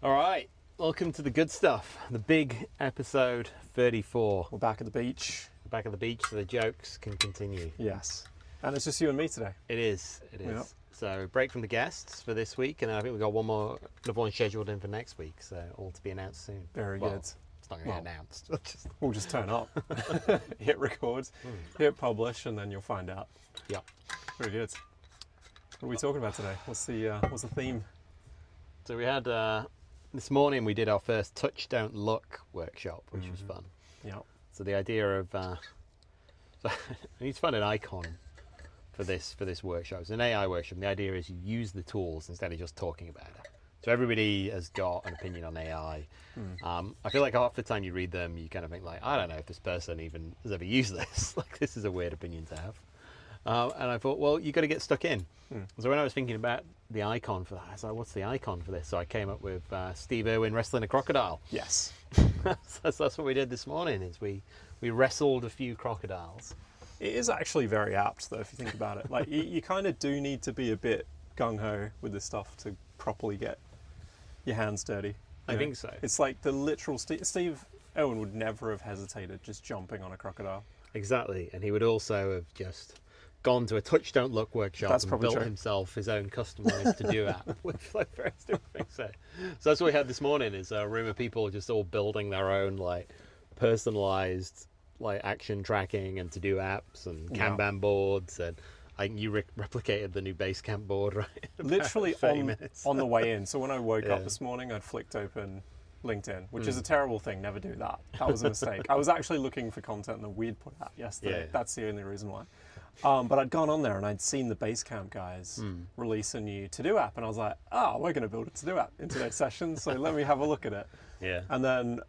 All right, welcome to the good stuff. The big episode 34. We're back at the beach. We're back at the beach, so the jokes can continue. Yes. And it's just you and me today. It is. Yep. So break from the guests for this week, and then I think we've got another one scheduled in for next week, so all to be announced soon. Very Well, good. It's not going to be announced. We'll just turn up, hit record, hit publish, and then you'll find out. Yeah. Very good. What are we talking about today? What's the theme? So we had, this morning we did our first touch, don't look workshop, which was fun. Yeah. So the idea of, so I need to find an icon for this workshop. It's an AI workshop. The idea is you use the tools instead of just talking about it. So everybody has got an opinion on AI. I feel like half the time you read them, you kind of think like, I don't know if this person even has ever used this. Like, this is a weird opinion to have. And I thought, well, you got to get stuck in. So when I was thinking about the icon for that, I was like, what's the icon for this? So I came up with Steve Irwin wrestling a crocodile. Yes. That's what we did this morning, is we wrestled a few crocodiles. It is actually very apt, though, if you think about it. Like, you kind of do need to be a bit gung-ho with this stuff to properly get your hands dirty. I think so. It's like the literal... Steve Irwin would never have hesitated just jumping on a crocodile. Exactly. And he would also have just gone to a touch don't look workshop and built himself his own customized to-do app with like various different things. So that's what we had this morning, is a room of people just all building their own like personalized like action tracking and to-do apps and Kanban boards, and you replicated the new Basecamp board, right? Literally on the way in. So when I woke up this morning, I'd flicked open LinkedIn, which is a terrible thing. Never do that. That was a mistake. I was actually looking for content that we'd put out yesterday. Yeah. That's the only reason why. But I'd gone on there and I'd seen the Basecamp guys release a new to-do app, and I was like, we're going to build a to-do app in today's session, so let me have a look at it. Yeah. And then,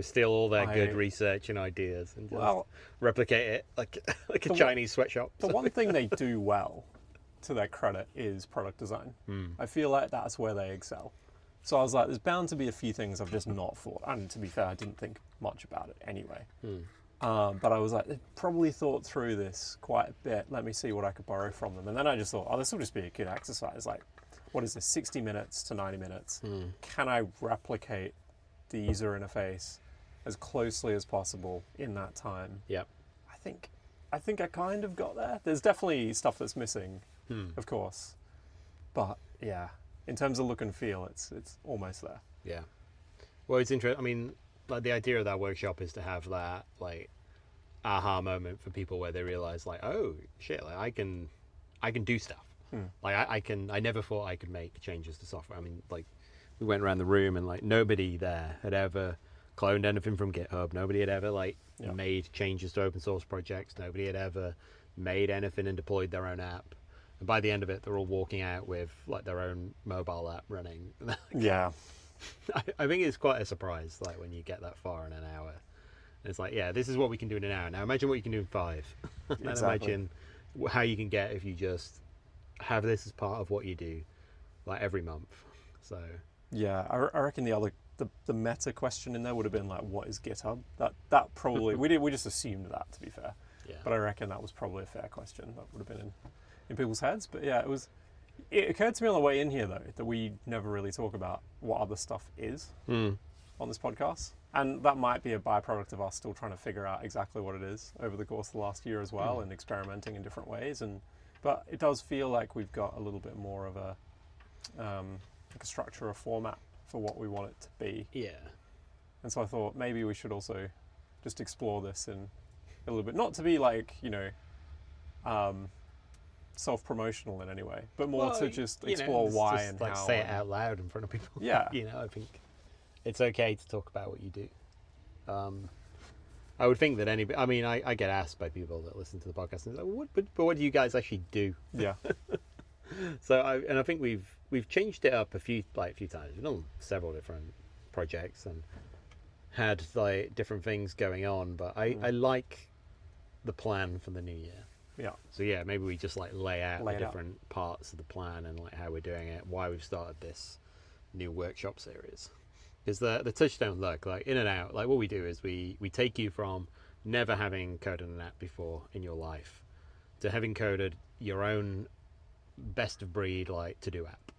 steal all their good research and ideas and just replicate it like a Chinese sweatshop. The one thing they do well, to their credit, is product design. I feel like that's where they excel. So I was like, there's bound to be a few things I've just not thought. And to be fair, I didn't think much about it anyway. But I was like, they probably thought through this quite a bit. Let me see what I could borrow from them. And then I just thought, this will just be a good exercise. Like, what is this, 60 minutes to 90 minutes? Can I replicate the user interface as closely as possible in that time? Yep. I think I kind of got there. There's definitely stuff that's missing, of course. But yeah, in terms of look and feel, it's almost there. Yeah. Well, it's interesting. I mean, like, the idea of that workshop is to have that like aha moment for people where they realize like, oh shit, like I can do stuff. Like I never thought I could make changes to software. I mean, like, we went around the room and like nobody there had ever cloned anything from GitHub. Nobody had ever made changes to open source projects. Nobody had ever made anything and deployed their own app. And by the end of it, they're all walking out with like their own mobile app running. Yeah. I think it's quite a surprise, like, when you get that far in an hour. And it's like, yeah, this is what we can do in an hour. Now imagine what you can do in 5. And imagine how you can get if you just have this as part of what you do, like, every month. So yeah, I reckon the meta question in there would have been like, what is GitHub? That probably we just assumed that, to be fair. Yeah. But I reckon that was probably a fair question that would have been in people's heads. But yeah, it occurred to me on the way in here, though, that we never really talk about what other stuff is on this podcast. And that might be a byproduct of us still trying to figure out exactly what it is over the course of the last year as well, and experimenting in different ways. But it does feel like we've got a little bit more of a structure or format for what we want it to be. Yeah. And so I thought maybe we should also just explore this in a little bit, not to be like, self-promotional in any way, but more to just explore why and like how. Say it out loud in front of people. Yeah. I think it's okay to talk about what you do. I would think that I get asked by people that listen to the podcast and like, but what do you guys actually do? Yeah. So I think we've changed it up a few times. We've done several different projects and had like different things going on, but I like the plan for the new year. Yeah. So yeah, maybe we just like lay out the different parts of the plan and like how we're doing it, why we've started this new workshop series. Because the touchdown look, like in and out, like what we do is we take you from never having coded an app before in your life to having coded your own best of breed like to-do app.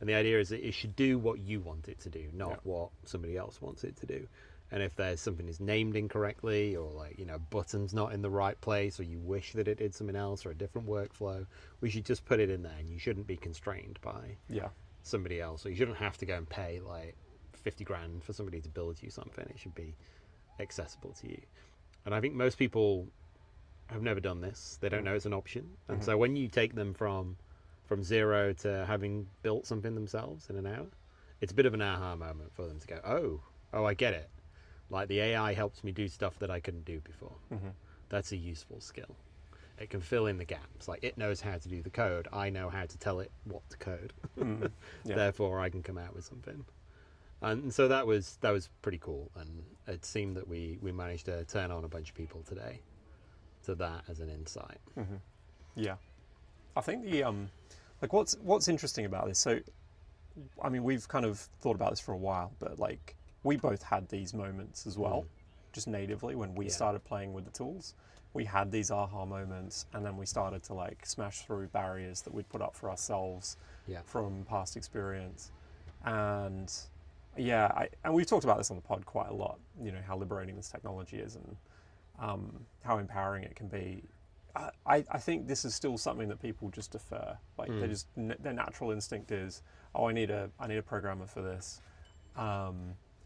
And the idea is that it should do what you want it to do, not what somebody else wants it to do. And if there's something is named incorrectly, or like, button's not in the right place, or you wish that it did something else or a different workflow, we should just put it in there, and you shouldn't be constrained by somebody else. So you shouldn't have to go and pay like 50 grand for somebody to build you something. It should be accessible to you. And I think most people have never done this. They don't know it's an option. And so when you take them from 0 to having built something themselves in an hour, it's a bit of an aha moment for them to go, oh, I get it. Like, the AI helps me do stuff that I couldn't do before. That's a useful skill. It can fill in the gaps. Like, it knows how to do the code. I know how to tell it what to code. Therefore, I can come out with something. And so that was pretty cool. And it seemed that we managed to turn on a bunch of people today to that as an insight. Yeah. I think the like what's interesting about this, so I mean, we've kind of thought about this for a while, but like, we both had these moments as well, just natively when we started playing with the tools. We had these aha moments, and then we started to like smash through barriers that we'd put up for ourselves from past experience. And and we've talked about this on the pod quite a lot, how liberating this technology is, and how empowering it can be. I think this is still something that people just defer. Like, they just, their natural instinct is, I need a programmer for this.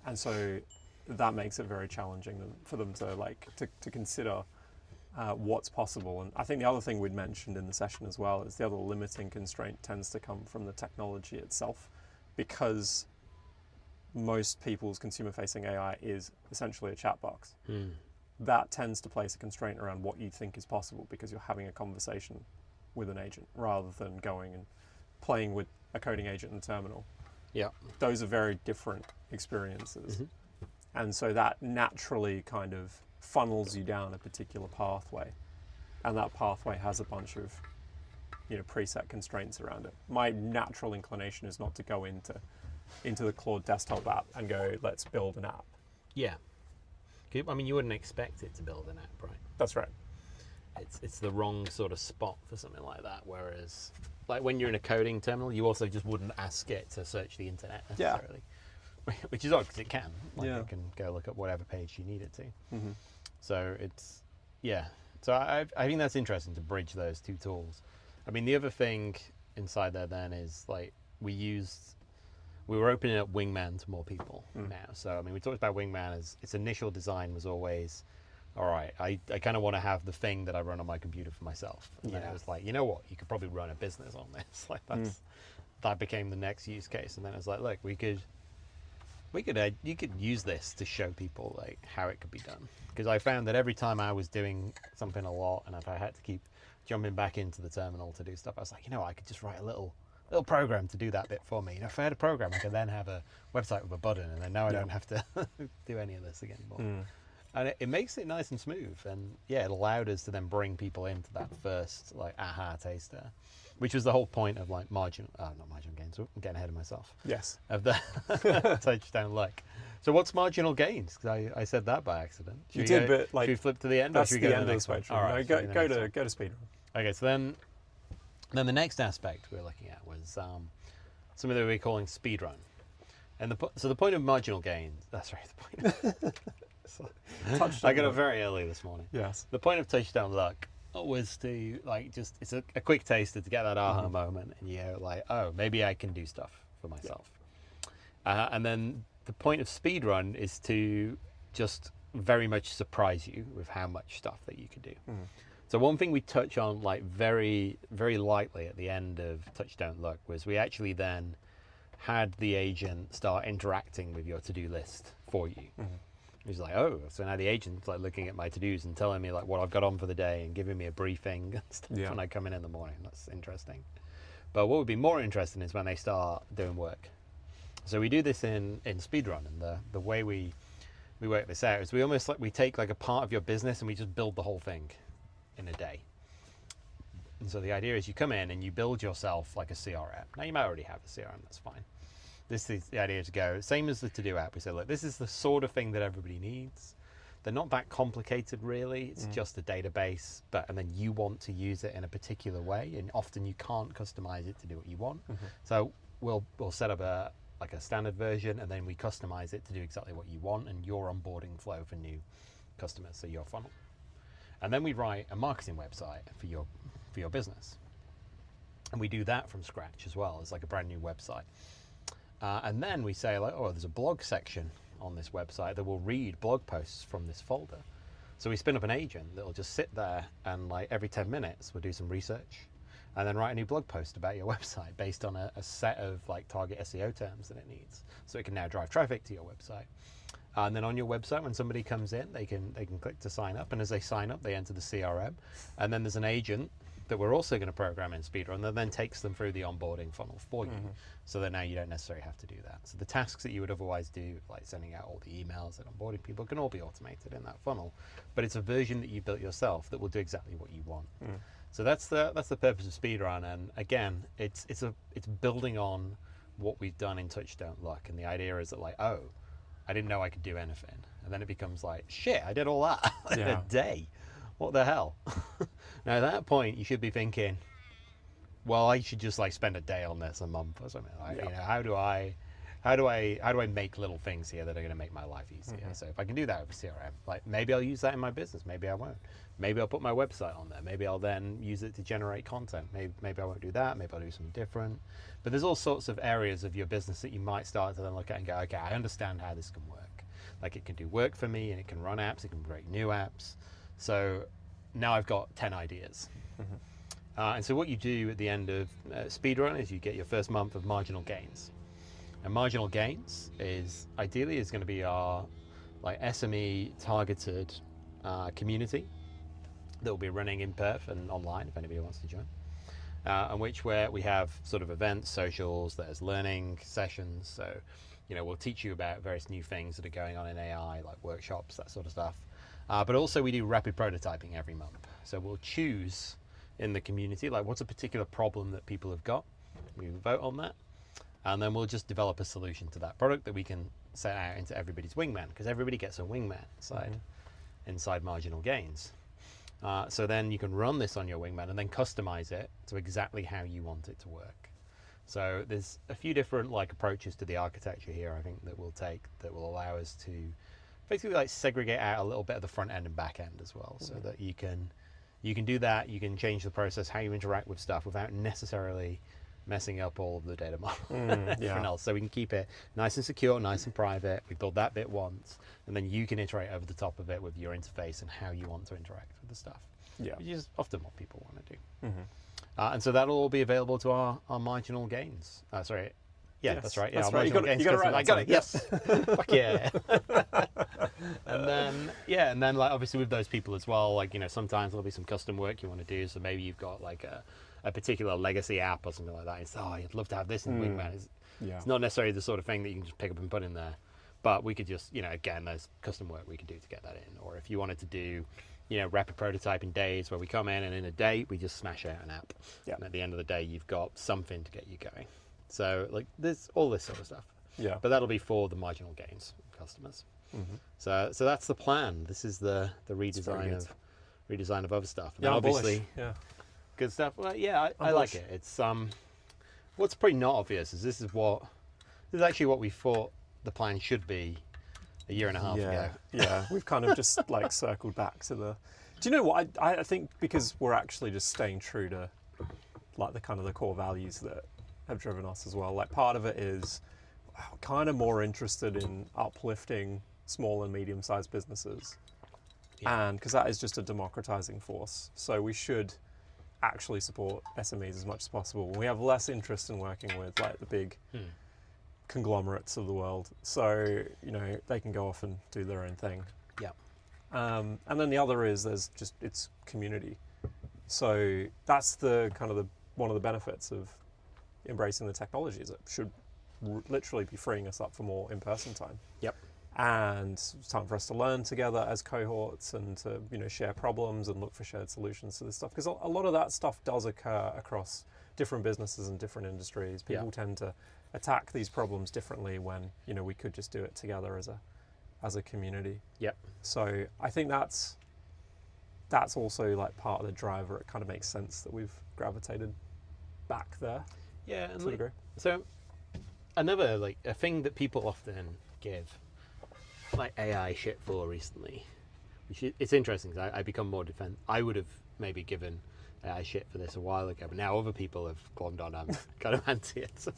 And so that makes it very challenging for them to consider what's possible. And I think the other thing we'd mentioned in the session as well is the other limiting constraint tends to come from the technology itself, because most people's consumer-facing AI is essentially a chat box. That tends to place a constraint around what you think is possible, because you're having a conversation with an agent rather than going and playing with a coding agent in the terminal. Those are very different experiences. And so that naturally kind of funnels you down a particular pathway. And that pathway has a bunch of preset constraints around it. My natural inclination is not to go into the Claude desktop app and go, let's build an app. I mean, you wouldn't expect it to build an app, right? That's right. It's the wrong sort of spot for something like that. Whereas, like, when you're in a coding terminal, you also just wouldn't ask it to search the internet necessarily. Which is odd, because it can. It can go look at whatever page you need it to. So it's, So I think that's interesting to bridge those two tools. I mean, the other thing inside there then is, like, we were opening up Wingman to more people now. So, I mean, we talked about Wingman as its initial design was always, all right, I kind of want to have the thing that I run on my computer for myself. And then it was like, you know what, you could probably run a business on this. Like, that became the next use case. And then it was like, look, you could use this to show people like how it could be done. Because I found that every time I was doing something a lot, and if I had to keep jumping back into the terminal to do stuff, I was like, I could just write a little program to do that bit for me. If I had a program, I could then have a website with a button, and then now I don't have to do any of this again anymore. And it makes it nice and smooth. And it allowed us to then bring people into that first like aha taster, which was the whole point of like not marginal gains. I'm getting ahead of myself. Yes. Of the touchdown luck. So what's marginal gains? Because I said that by accident. Should but like, should we flip to the end? That's or should the we go end to of the spectrum. All right, no, go to Speedrun. Okay, so then the next aspect we were looking at was something that we were calling Speedrun. And so the point of marginal gains, that's right, the point. I got up very early this morning. Yes. The point of touchdown luck was to it's a quick taster to get that aha moment, and like, oh, maybe I can do stuff for myself. And then the point of Speedrun is to just very much surprise you with how much stuff that you can do. So one thing we touch on like very, very lightly at the end of Touchdown Luck was we actually then had the agent start interacting with your to-do list for you. It was like, oh, so now the agent's like looking at my to-dos and telling me like what I've got on for the day and giving me a briefing and stuff when I come in the morning. That's interesting. But what would be more interesting is when they start doing work. So we do this in Speedrun, and the way we work this out is we take like a part of your business and we just build the whole thing in a day. And so the idea is you come in and you build yourself like a CRM. Now you might already have a CRM, that's fine. This is the idea to go, same as the to-do app. We say, look, this is the sort of thing that everybody needs. They're not that complicated really. It's just a database, and then you want to use it in a particular way, and often you can't customize it to do what you want. So we'll set up a standard version, and then we customize it to do exactly what you want and your onboarding flow for new customers, so your funnel. And then we write a marketing website for your business, and we do that from scratch as well as like a brand new website. And then we say like, oh, there's a blog section on this website that will read blog posts from this folder. So we spin up an agent that will just sit there and like every 10 minutes we'll do some research and then write a new blog post about your website based on a set of like target SEO terms that it needs. So it can now drive traffic to your website. And then on your website, when somebody comes in, they can click to sign up. And as they sign up, they enter the CRM. And then there's an agent that we're also going to program in Speedrun that then takes them through the onboarding funnel for you. So that now you don't necessarily have to do that. So the tasks that you would otherwise do, like sending out all the emails and onboarding people, can all be automated in that funnel. But it's a version that you built yourself that will do exactly what you want. So that's the purpose of Speedrun. And again, it's building on what we've done in Touch Don't Look. And the idea is that like, oh, I didn't know I could do anything. And then it becomes like, shit, I did all that in a day. What the hell? Now at that point, you should be thinking, well, I should just like spend a day on this, a month or something. Like, you know, how do I make little things here that are going to make my life easier? So if I can do that with CRM, like maybe I'll use that in my business. Maybe I won't. Maybe I'll put my website on there. Maybe I'll then use it to generate content. Maybe I won't do that. Maybe I'll do something different. But there's all sorts of areas of your business that you might start to then look at and go, okay, I understand how this can work. Like it can do work for me, and it can run apps. It can create new apps. So now I've got 10 ideas. And so what you do at the end of Speedrun is you get your first month of Marginal Gains. And Marginal Gains is ideally going to be our like SME targeted community that will be running in Perth and online if anybody wants to join. And where we have sort of events, socials, there's learning sessions. So, you know, we'll teach you about various new things that are going on in AI, like workshops, that sort of stuff. But also we do rapid prototyping every month. So we'll choose in the community, like what's a particular problem that people have got. We vote on that. And then we'll just develop a solution to that product that we can set out into everybody's wingman, because everybody gets a wingman inside Marginal Gains. So then you can run this on your wingman and then customize it to exactly how you want it to work. So there's a few different like approaches to the architecture here, I think, that we'll take that will allow us to basically like segregate out a little bit of the front end and back end as well, so that you can do that. You can change the process, how you interact with stuff without necessarily messing up all of the data model. So we can keep it nice and secure, nice and private. We build that bit once, and then you can iterate over the top of it with your interface and how you want to interact with the stuff, which is often what people want to do. And so that'll all be available to our Marginal Gains. Sorry. Yeah, yes, that's right. Yeah, that's right. You got it right. I got it. Yes. Fuck yeah. and then like obviously with those people as well, like, you know, sometimes there'll be some custom work you want to do. So maybe you've got like a particular legacy app or something like that. It's, I'd love to have this in Wingman. It's not necessarily the sort of thing that you can just pick up and put in there. But we could just, you know, again, there's custom work we could do to get that in. Or if you wanted to do, you know, rapid prototyping days where we come in and in a day we just smash out an app. And at the end of the day, you've got something to get you going. So like there's all this sort of stuff. But that'll be for the Marginal Gains customers. So that's the plan. This is the redesign of other stuff. And obviously, good stuff. Well, I like it. It's what's pretty not obvious is this is actually what we thought the plan should be a year and a half ago. We've kind of just like circled back to the. Do you know what I think, because we're actually just staying true to like the kind of the core values that have driven us as well. Like part of it is kind of more interested in uplifting small and medium-sized businesses, and because that is just a democratizing force. So we should actually support SMEs as much as possible. We have less interest in working with like the big conglomerates of the world. So, you know, they can go off and do their own thing. And then the other is it's community. So that's the kind of the one of the benefits of embracing the technology, is it should literally be freeing us up for more in-person time. And it's time for us to learn together as cohorts and to, you know, share problems and look for shared solutions to this stuff, because a lot of that stuff does occur across different businesses and different industries. People tend to attack these problems differently when, you know, we could just do it together as a community. So I think that's also like part of the driver. It kind of makes sense that we've gravitated back there. And so another like a thing that people often give like AI shit for recently, which it's interesting because I become more I would have maybe given AI shit for this a while ago, but now other people have glommed on. I'm kind of anti it. So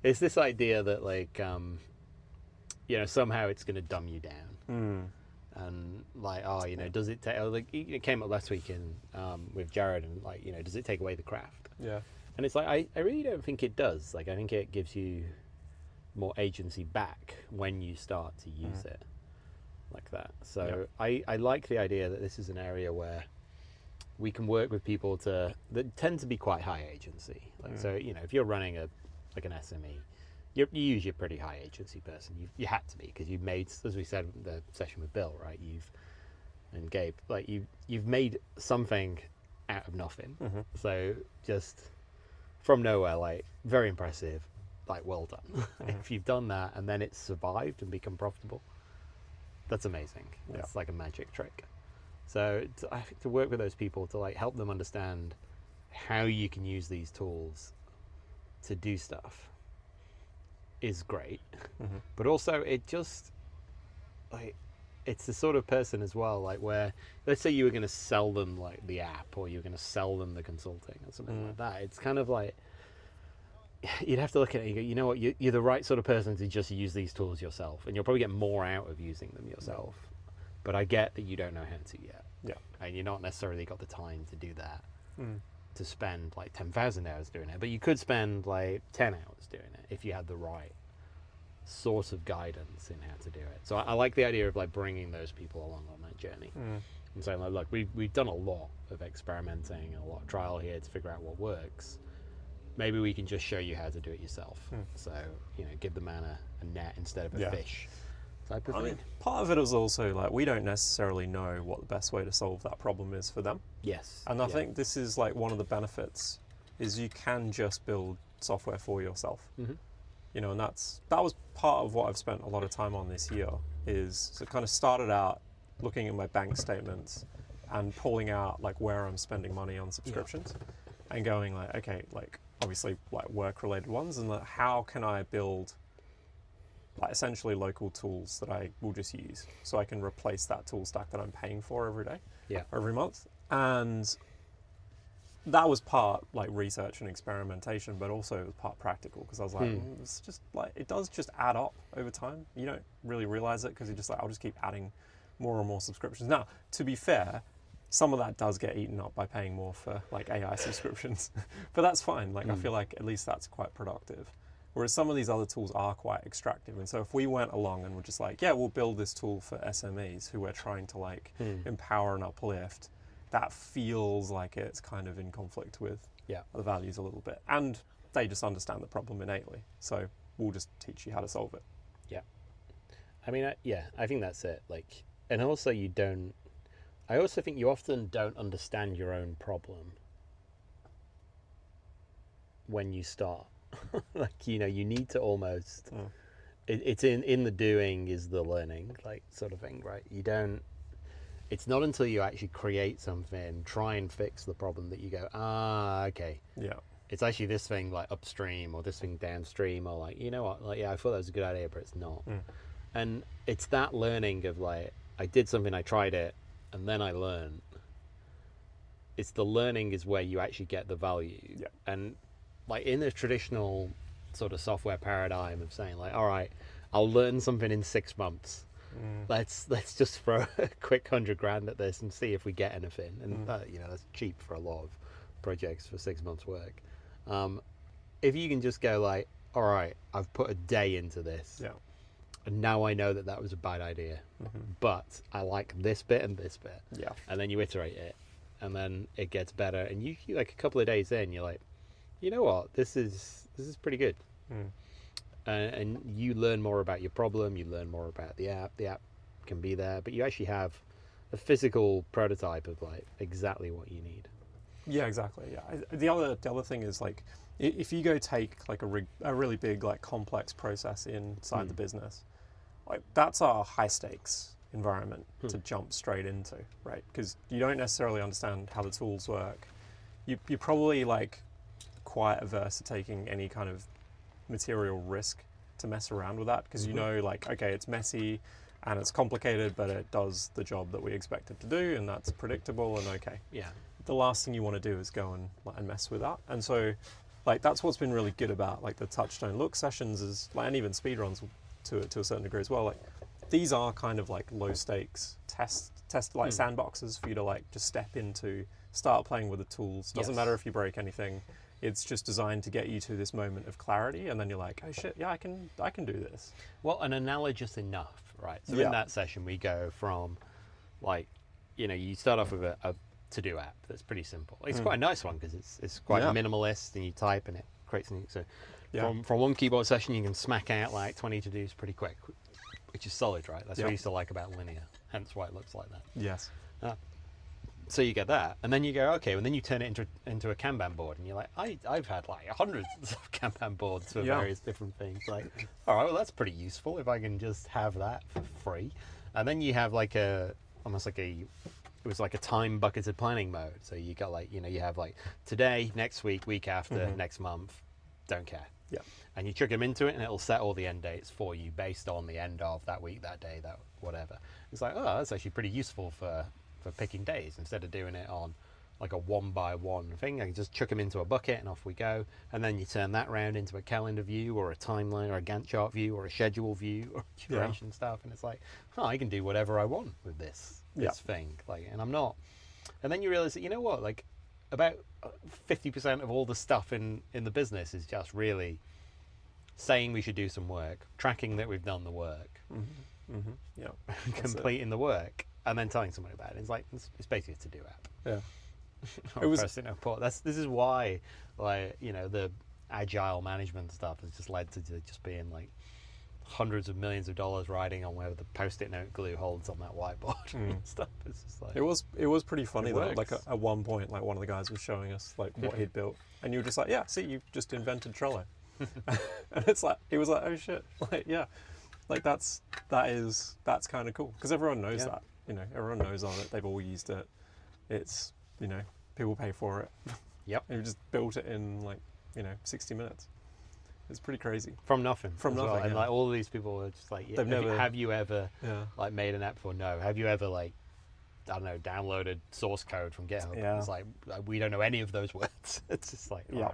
it's this idea that like somehow it's going to dumb you down. And like, does it take? Like, it came up last week with Jared, and like, does it take away the craft? Yeah. And it's like I really don't think it does. Like, I think it gives you more agency back when you start to use it like that. So I like the idea that this is an area where we can work with people that tend to be quite high agency. Like, so if you're running an SME. You usually a pretty high agency person. You had to be because you've made, as we said in the session with Bill, right? And Gabe, like you've made something out of nothing. So just from nowhere, like very impressive, like well done. If you've done that and then it's survived and become profitable, that's amazing. It's like a magic trick. So I think to work with those people to like help them understand how you can use these tools to do stuff is great, but also it just like it's the sort of person as well, like where let's say you were going to sell them like the app or you were going to sell them the consulting or something like that. It's kind of like you'd have to look at it and go, you know what, you're the right sort of person to just use these tools yourself, and you'll probably get more out of using them yourself. But I get that you don't know how to yet, and you're not necessarily got the time to do that. To spend like 10,000 hours doing it, but you could spend like 10 hours doing it if you had the right source of guidance in how to do it. So I like the idea of like bringing those people along on that journey and saying like, look, we've done a lot of experimenting and a lot of trial here to figure out what works. Maybe we can just show you how to do it yourself. So give the man a net instead of a fish. Type of thing. Part of it is also like we don't necessarily know what the best way to solve that problem is for them. Yes. And I think this is like one of the benefits is you can just build software for yourself. And that was part of what I've spent a lot of time on this year is so kind of started out looking at my bank statements and pulling out like where I'm spending money on subscriptions and going like, okay, like obviously like work related ones, and like, how can I build like essentially local tools that I will just use so I can replace that tool stack that I'm paying for every day, every month. And that was part like research and experimentation, but also it was part practical because I was like, it's just like, it does just add up over time. You don't really realize it because you're just like, I'll just keep adding more and more subscriptions. Now, to be fair, some of that does get eaten up by paying more for like AI subscriptions, but that's fine. Like I feel like at least that's quite productive. Whereas some of these other tools are quite extractive. And so if we went along and were just like, we'll build this tool for SMEs who we're trying to like empower and uplift, that feels like it's kind of in conflict with the values a little bit. And they just understand the problem innately. So we'll just teach you how to solve it. Yeah. I mean, I think that's it. Like, and also I also think you often don't understand your own problem when you start. Like, you need to almost it's in the doing is the learning, like sort of thing, right? It's not until you actually create something, try and fix the problem that you go, okay, it's actually this thing like upstream or this thing downstream, or like, you know what, like, I thought that was a good idea but it's not. And it's that learning of like, I did something, I tried it, and then I learned. It's the learning is where you actually get the value. And like in the traditional sort of software paradigm of saying like, all right, I'll learn something in 6 months. Let's just throw a quick $100,000 at this and see if we get anything. And that's cheap for a lot of projects for 6 months work. If you can just go like, all right, I've put a day into this. And now I know that was a bad idea, but I like this bit and this bit. And then you iterate it, and then it gets better. And you like a couple of days in, you're like, you know what, this is pretty good. And you learn more about your problem, you learn more about the app can be there, but you actually have a physical prototype of like exactly what you need. Yeah, exactly. The other thing is like, if you go take like a really big like complex process inside the business, like that's a high stakes environment to jump straight into, right? Because you don't necessarily understand how the tools work. You probably like quite averse to taking any kind of material risk to mess around with that, because you know, like, okay, it's messy and it's complicated, but it does the job that we expect it to do, and that's predictable and okay. Yeah. The last thing you want to do is go and mess with that. And so, like, that's what's been really good about like the touchstone look sessions is, like, and even speedruns to a certain degree as well. Like, these are kind of like low stakes test like sandboxes for you to like just step into, start playing with the tools. Doesn't matter if you break anything. It's just designed to get you to this moment of clarity, and then you're like, oh shit, yeah, I can do this. Well, and analogous enough, right? So in that session, we go from, like, you know, you start off with a to-do app that's pretty simple. It's quite a nice one because it's quite minimalist, and you type and it creates something. So from one keyboard session, you can smack out like 20 to-dos pretty quick, which is solid, right? That's what I used to like about linear, hence why it looks like that. Yes. So you get that, and then you go, okay, and then you turn it into a Kanban board, and you're like, I've had like hundreds of Kanban boards for various different things. Like, all right, well, that's pretty useful if I can just have that for free. And then you have like it was like a time bucketed planning mode. So you got like, you know, you have like today, next week, week after, next month, don't care. Yeah. And you chuck them into it, and it'll set all the end dates for you based on the end of that week, that day, that whatever. It's like, oh, that's actually pretty useful for picking days instead of doing it on like a one-by-one thing. I can just chuck them into a bucket and off we go. And then you turn that round into a calendar view or a timeline or a Gantt chart view or a schedule view or curation stuff. And it's like, oh, I can do whatever I want with this thing. Like, and I'm not. And then you realize that, you know what, like about 50% of all the stuff in the business is just really saying we should do some work, tracking that we've done the work, completing the work, and then telling someone about it. It's like, it's basically a to-do app. Yeah. It was this is why, like, you know, the agile management stuff has just led to just being like hundreds of millions of dollars riding on whatever the post-it note glue holds on that whiteboard and stuff. It's just like, it was pretty funny though. Like at one point, like one of the guys was showing us like what he'd built, and you were just like, yeah, see, you've just invented Trello. And it's like, he was like, oh shit, like, yeah, like that's kind of cool, because everyone knows that. You know, everyone knows on it. They've all used it. It's, you know, people pay for it. Yep. And you just built it in like, you know, 60 minutes. It's pretty crazy. From nothing. From nothing. Well. And like all of these people are just like, have you ever like made an app before? No. Have you ever like, I don't know, downloaded source code from GitHub? Yeah. It's like, we don't know any of those words. It's just like, all right.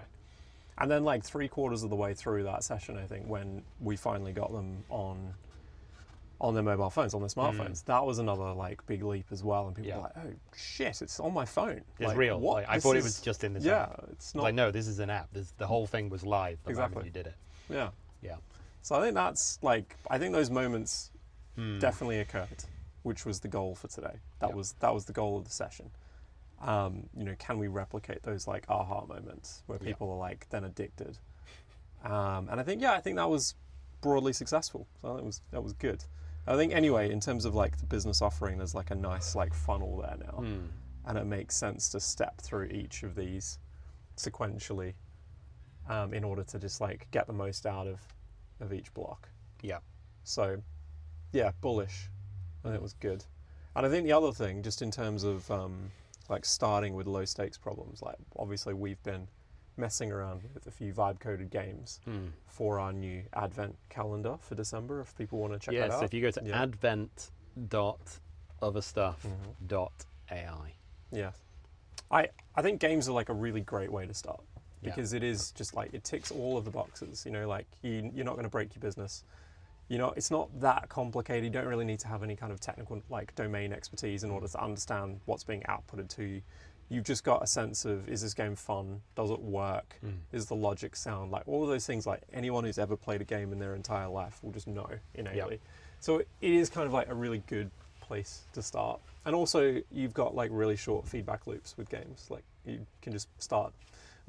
And then like 3/4 of the way through that session, I think, when we finally got them on their mobile phones, on their smartphones, that was another like big leap as well. And people were like, oh shit, it's on my phone. It's like, real. What? Like, I thought it was just in this app. It's not. Like, no, this is an app. The whole thing was live the moment you did it. Yeah. Yeah. So I think that's like, I think those moments definitely occurred, which was the goal for today. That was the goal of the session. You know, can we replicate those like aha moments where people are like then addicted? And I think that was broadly successful. So that was good. I think anyway, in terms of like the business offering, there's like a nice like funnel there now, and it makes sense to step through each of these sequentially in order to just like get the most out of each block. Yeah. So yeah, bullish. I think it was good. And I think the other thing, just in terms of like starting with low stakes problems, like obviously we've been messing around with a few vibe coded games for our new Advent calendar for December, if people want to check that out. Yes, if you go to advent.otherstuff.ai. Yeah. I think games are like a really great way to start, because it is just like, it ticks all of the boxes, you know, like you're not going to break your business. You know, it's not that complicated. You don't really need to have any kind of technical like domain expertise in order to understand what's being outputted to you. You've just got a sense of, is this game fun? Does it work? Is the logic sound? Like all of those things, like anyone who's ever played a game in their entire life will just know innately. Yep. So it is kind of like a really good place to start. And also you've got like really short feedback loops with games. Like you can just start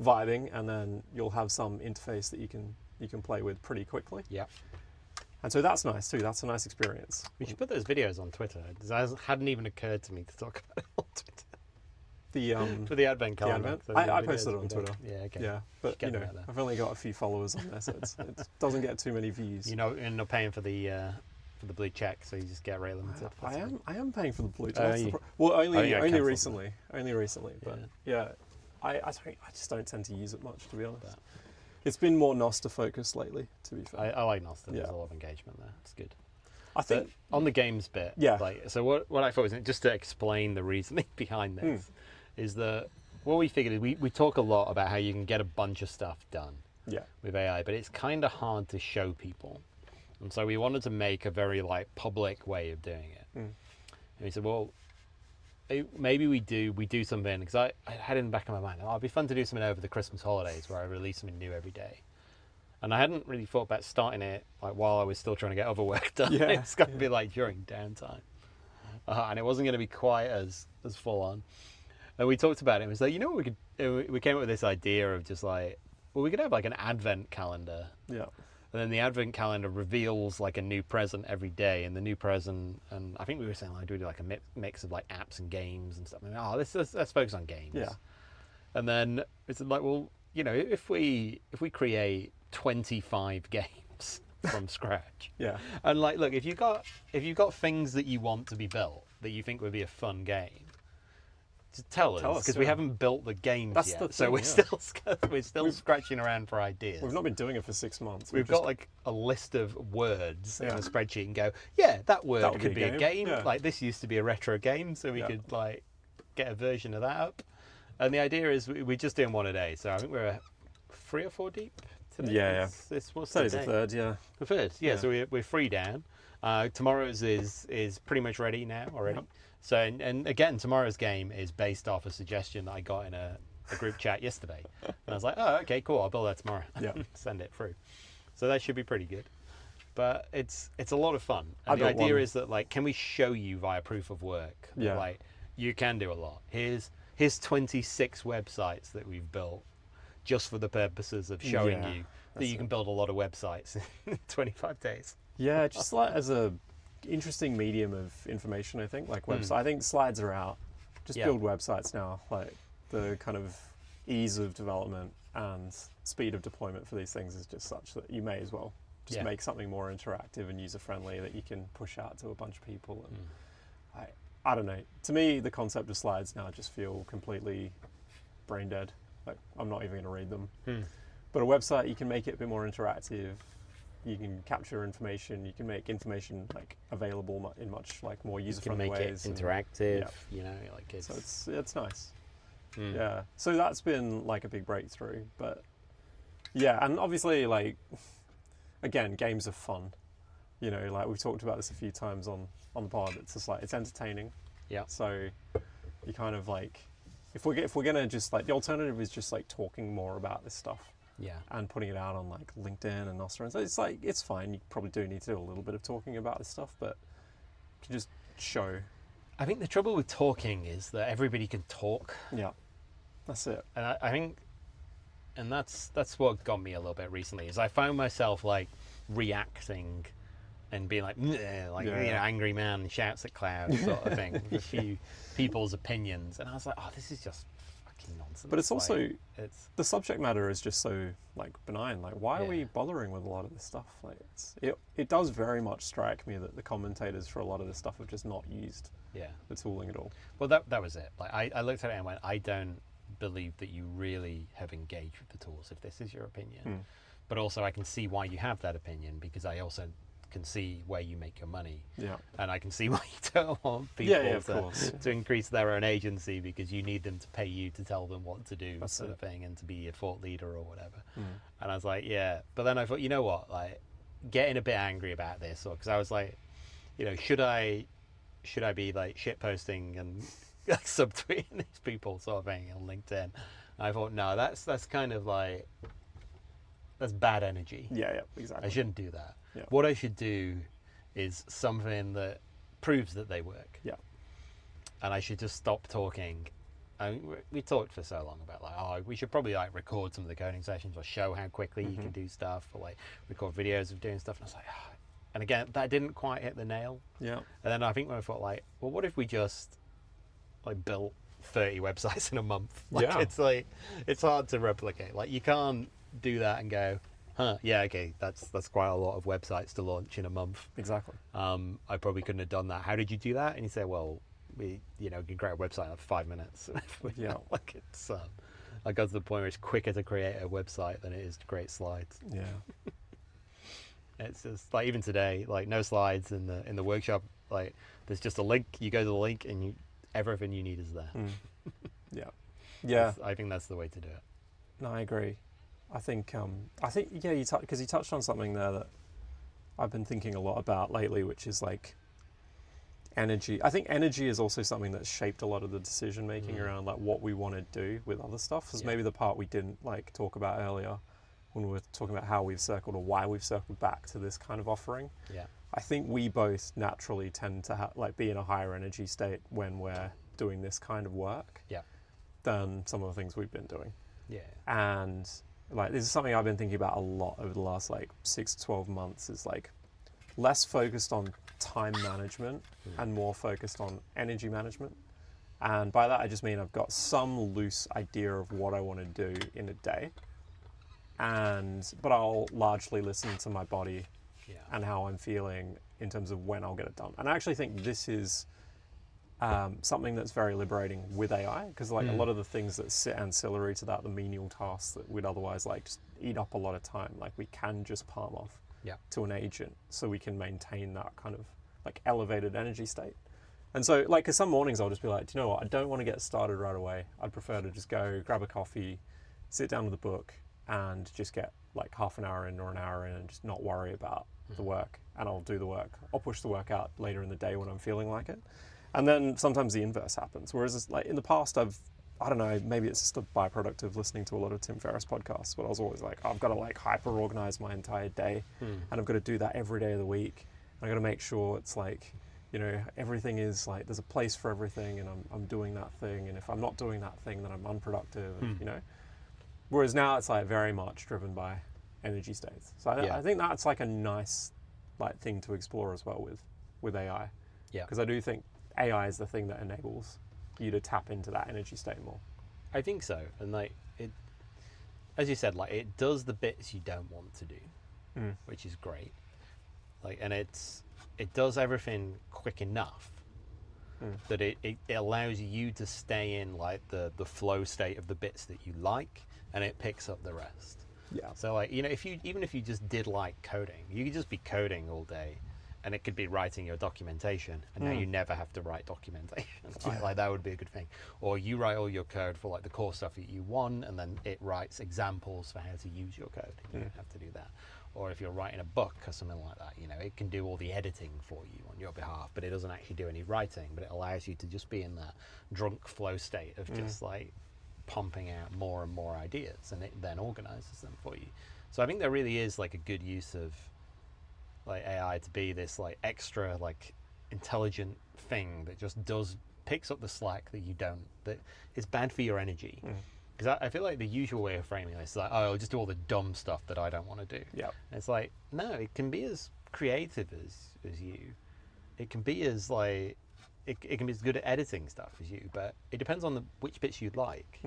vibing, and then you'll have some interface that you can play with pretty quickly. Yeah. And so that's nice too. That's a nice experience. We should put those videos on Twitter. It hadn't even occurred to me to talk about it on Twitter. For the Advent calendar. I posted it on Twitter. Yeah, okay. Yeah, but you know, I've only got a few followers on there, so it doesn't get too many views. You know, you're not paying for the blue check, so you just get rate limited. I am paying for the blue check. Well, only recently. But yeah, I just don't tend to use it much, to be honest. It's been more Nostr focused lately, to be fair. I like Nostr. There's Yeah. a lot of engagement there. It's good. I think But on the games bit, Yeah. So what I thought was, just to explain the reasoning behind this, is that what we figured is we talk a lot about how you can get a bunch of stuff done with AI, but it's kind of hard to show people, and so we wanted to make a very public way of doing it. And we said, well, maybe we do something, because I had in the back of my mind, it'd be fun to do something over the Christmas holidays where I release something new every day. And I hadn't really thought about starting it while I was still trying to get other work done. Yeah, It's going to be during downtime, and it wasn't going to be quite as full on. And we talked about it. And it was like, what we could? We came up with this idea of just we could have an advent calendar. Yeah. And then the advent calendar reveals a new present every day, and the new present, and I think we were saying do we do a mix of apps and games and stuff. Let's focus on games. Yeah. And then it's if we create 25 games from scratch. Yeah. And look, if you've got things that you want to be built that you think would be a fun game, just tell us, because we haven't built the games That's yet. the So thing, we're still scratching around for ideas. We've not been doing it for 6 months. We've got a list of words in Yeah. a spreadsheet and go, that word That would could be a game. Yeah. This used to be a retro game, so we could get a version of that up. And the idea is we're just doing one a day. So I think we're 3 or 4 deep today. Yeah. This was Today's the third, yeah. The third, yeah. So we're 3 down. Tomorrow's is pretty much ready now already. Yep. So and again, tomorrow's game is based off a suggestion that I got in a group chat yesterday, and I was like, oh, okay, cool, I'll build that tomorrow. Yeah. Send it through. So that should be pretty good. But it's a lot of fun. And the got idea one. is that can we show you via proof of work? that, Yeah. You can do a lot. Here's 26 websites that we've built just for the purposes of showing you that you can build a lot of websites in 25 days. Yeah, just as a interesting medium of information, I think, website. I think slides are out. Just build websites now. The kind of ease of development and speed of deployment for these things is just such that you may as well just make something more interactive and user-friendly that you can push out to a bunch of people. And I don't know. To me, the concept of slides now just feel completely brain dead. I'm not even going to read them. But a website, you can make it a bit more interactive. You can capture information. You can make information available in much more user-friendly ways. You can make it interactive. So it's nice. Yeah. So that's been a big breakthrough. But yeah, and obviously again, games are fun. We've talked about this a few times on the pod. It's just it's entertaining. Yeah. So you kind of if we're gonna just the alternative is just talking more about this stuff. Yeah. And putting it out on LinkedIn and Nostr. And so it's fine. You probably do need to do a little bit of talking about this stuff, but you can just show. I think the trouble with talking is that everybody can talk. Yeah. That's it. And I think, and that's what got me a little bit recently, is I found myself reacting and being angry man shouts at clouds sort of thing, with a few people's opinions. And I was like, oh, this is just fucking nonsense. But it's also, the subject matter is just so benign. Why are we bothering with a lot of this stuff? It does very much strike me that the commentators for a lot of this stuff have just not used the tooling at all. Well, that was it. I looked at it and went, I don't believe that you really have engaged with the tools if this is your opinion. But also I can see why you have that opinion, because I also can see where you make your money. Yeah. And I can see why you don't want people to increase their own agency, because you need them to pay you to tell them what to do, sort of thing, and to be a thought leader or whatever. And I was like, yeah. But then I thought, you know what, getting a bit angry about this, because I was like, should I be shit posting and subtweeting these people sort of thing on LinkedIn? And I thought, no, that's kind of that's bad energy. Yeah, exactly. I shouldn't do that. Yeah. What I should do is something that proves that they work. Yeah. And I should just stop talking. We talked for so long about we should probably record some of the coding sessions, or show how quickly you can do stuff, or record videos of doing stuff. And I was like, and again, that didn't quite hit the nail. Yeah. And then I think when I thought well, what if we just built 30 websites in a month? It's hard to replicate. You can't do that and go, yeah, okay, that's quite a lot of websites to launch in a month. Exactly. I probably couldn't have done that. How did you do that? And you say, well, we can create a website in 5 minutes. Yeah. It's I got to the point where it's quicker to create a website than it is to create slides. Yeah. It's just like even today, like no slides in the workshop. Like there's just a link. You go to the link, and everything you need is there. Yeah. Yeah. I think that's the way to do it. No, I agree. I think yeah, because you touched on something there that I've been thinking a lot about lately, which is like energy. I think energy is also something that's shaped a lot of the decision making around like what we want to do with other stuff. Because maybe the part we didn't like talk about earlier when we were talking about how we've circled or why we've circled back to this kind of offering. Yeah. I think we both naturally tend to be in a higher energy state when we're doing this kind of work than some of the things we've been doing. Yeah. And like this is something I've been thinking about a lot over the last like 6 to 12 months, is like less focused on time management and more focused on energy management. And by that I just mean I've got some loose idea of what I want to do in a day, but I'll largely listen to my body and how I'm feeling in terms of when I'll get it done. And I actually think this is something that's very liberating with AI, because like a lot of the things that sit ancillary to that, the menial tasks that would otherwise like just eat up a lot of time, like we can just palm off to an agent, so we can maintain that kind of like elevated energy state. And so like, because some mornings I'll just be like, do you know what, I don't want to get started right away. I'd prefer to just go grab a coffee, sit down with a book, and just get like half an hour in or an hour in and just not worry about the work. And I'll do the work. I'll push the work out later in the day when I'm feeling like it. And then sometimes the inverse happens. Whereas it's like in the past, I don't know, maybe it's just a byproduct of listening to a lot of Tim Ferriss podcasts, but I was always like, I've got to like hyper organize my entire day, and I've got to do that every day of the week. And I've got to make sure it's like, you know, everything is like, there's a place for everything, and I'm doing that thing. And if I'm not doing that thing, then I'm unproductive, and, you know. Whereas now it's like very much driven by energy states. So I think that's like a nice like thing to explore as well with AI. Yeah. Because I do think AI is the thing that enables you to tap into that energy state more. I think so. And like it, as you said, like it does the bits you don't want to do, which is great. Like, and it does everything quick enough that it allows you to stay in like the flow state of the bits that you like, and it picks up the rest. Yeah. So like, you know, even if you just did like coding, you could just be coding all day, and it could be writing your documentation, and now you never have to write documentation. Right? Like that would be a good thing. Or you write all your code for like the core stuff that you want, and then it writes examples for how to use your code. You don't have to do that. Or if you're writing a book or something like that, you know, it can do all the editing for you on your behalf, but it doesn't actually do any writing, but it allows you to just be in that drunk flow state of just like pumping out more and more ideas, and it then organizes them for you. So I think there really is like a good use of like AI to be this like extra like intelligent thing that just picks up the slack that you don't, that is bad for your energy. Because I feel like the usual way of framing this is like, oh, I'll just do all the dumb stuff that I don't want to do. Yeah. It's like, no, it can be as creative as you. It can be as like, it can be as good at editing stuff as you, but it depends on which bits you'd like.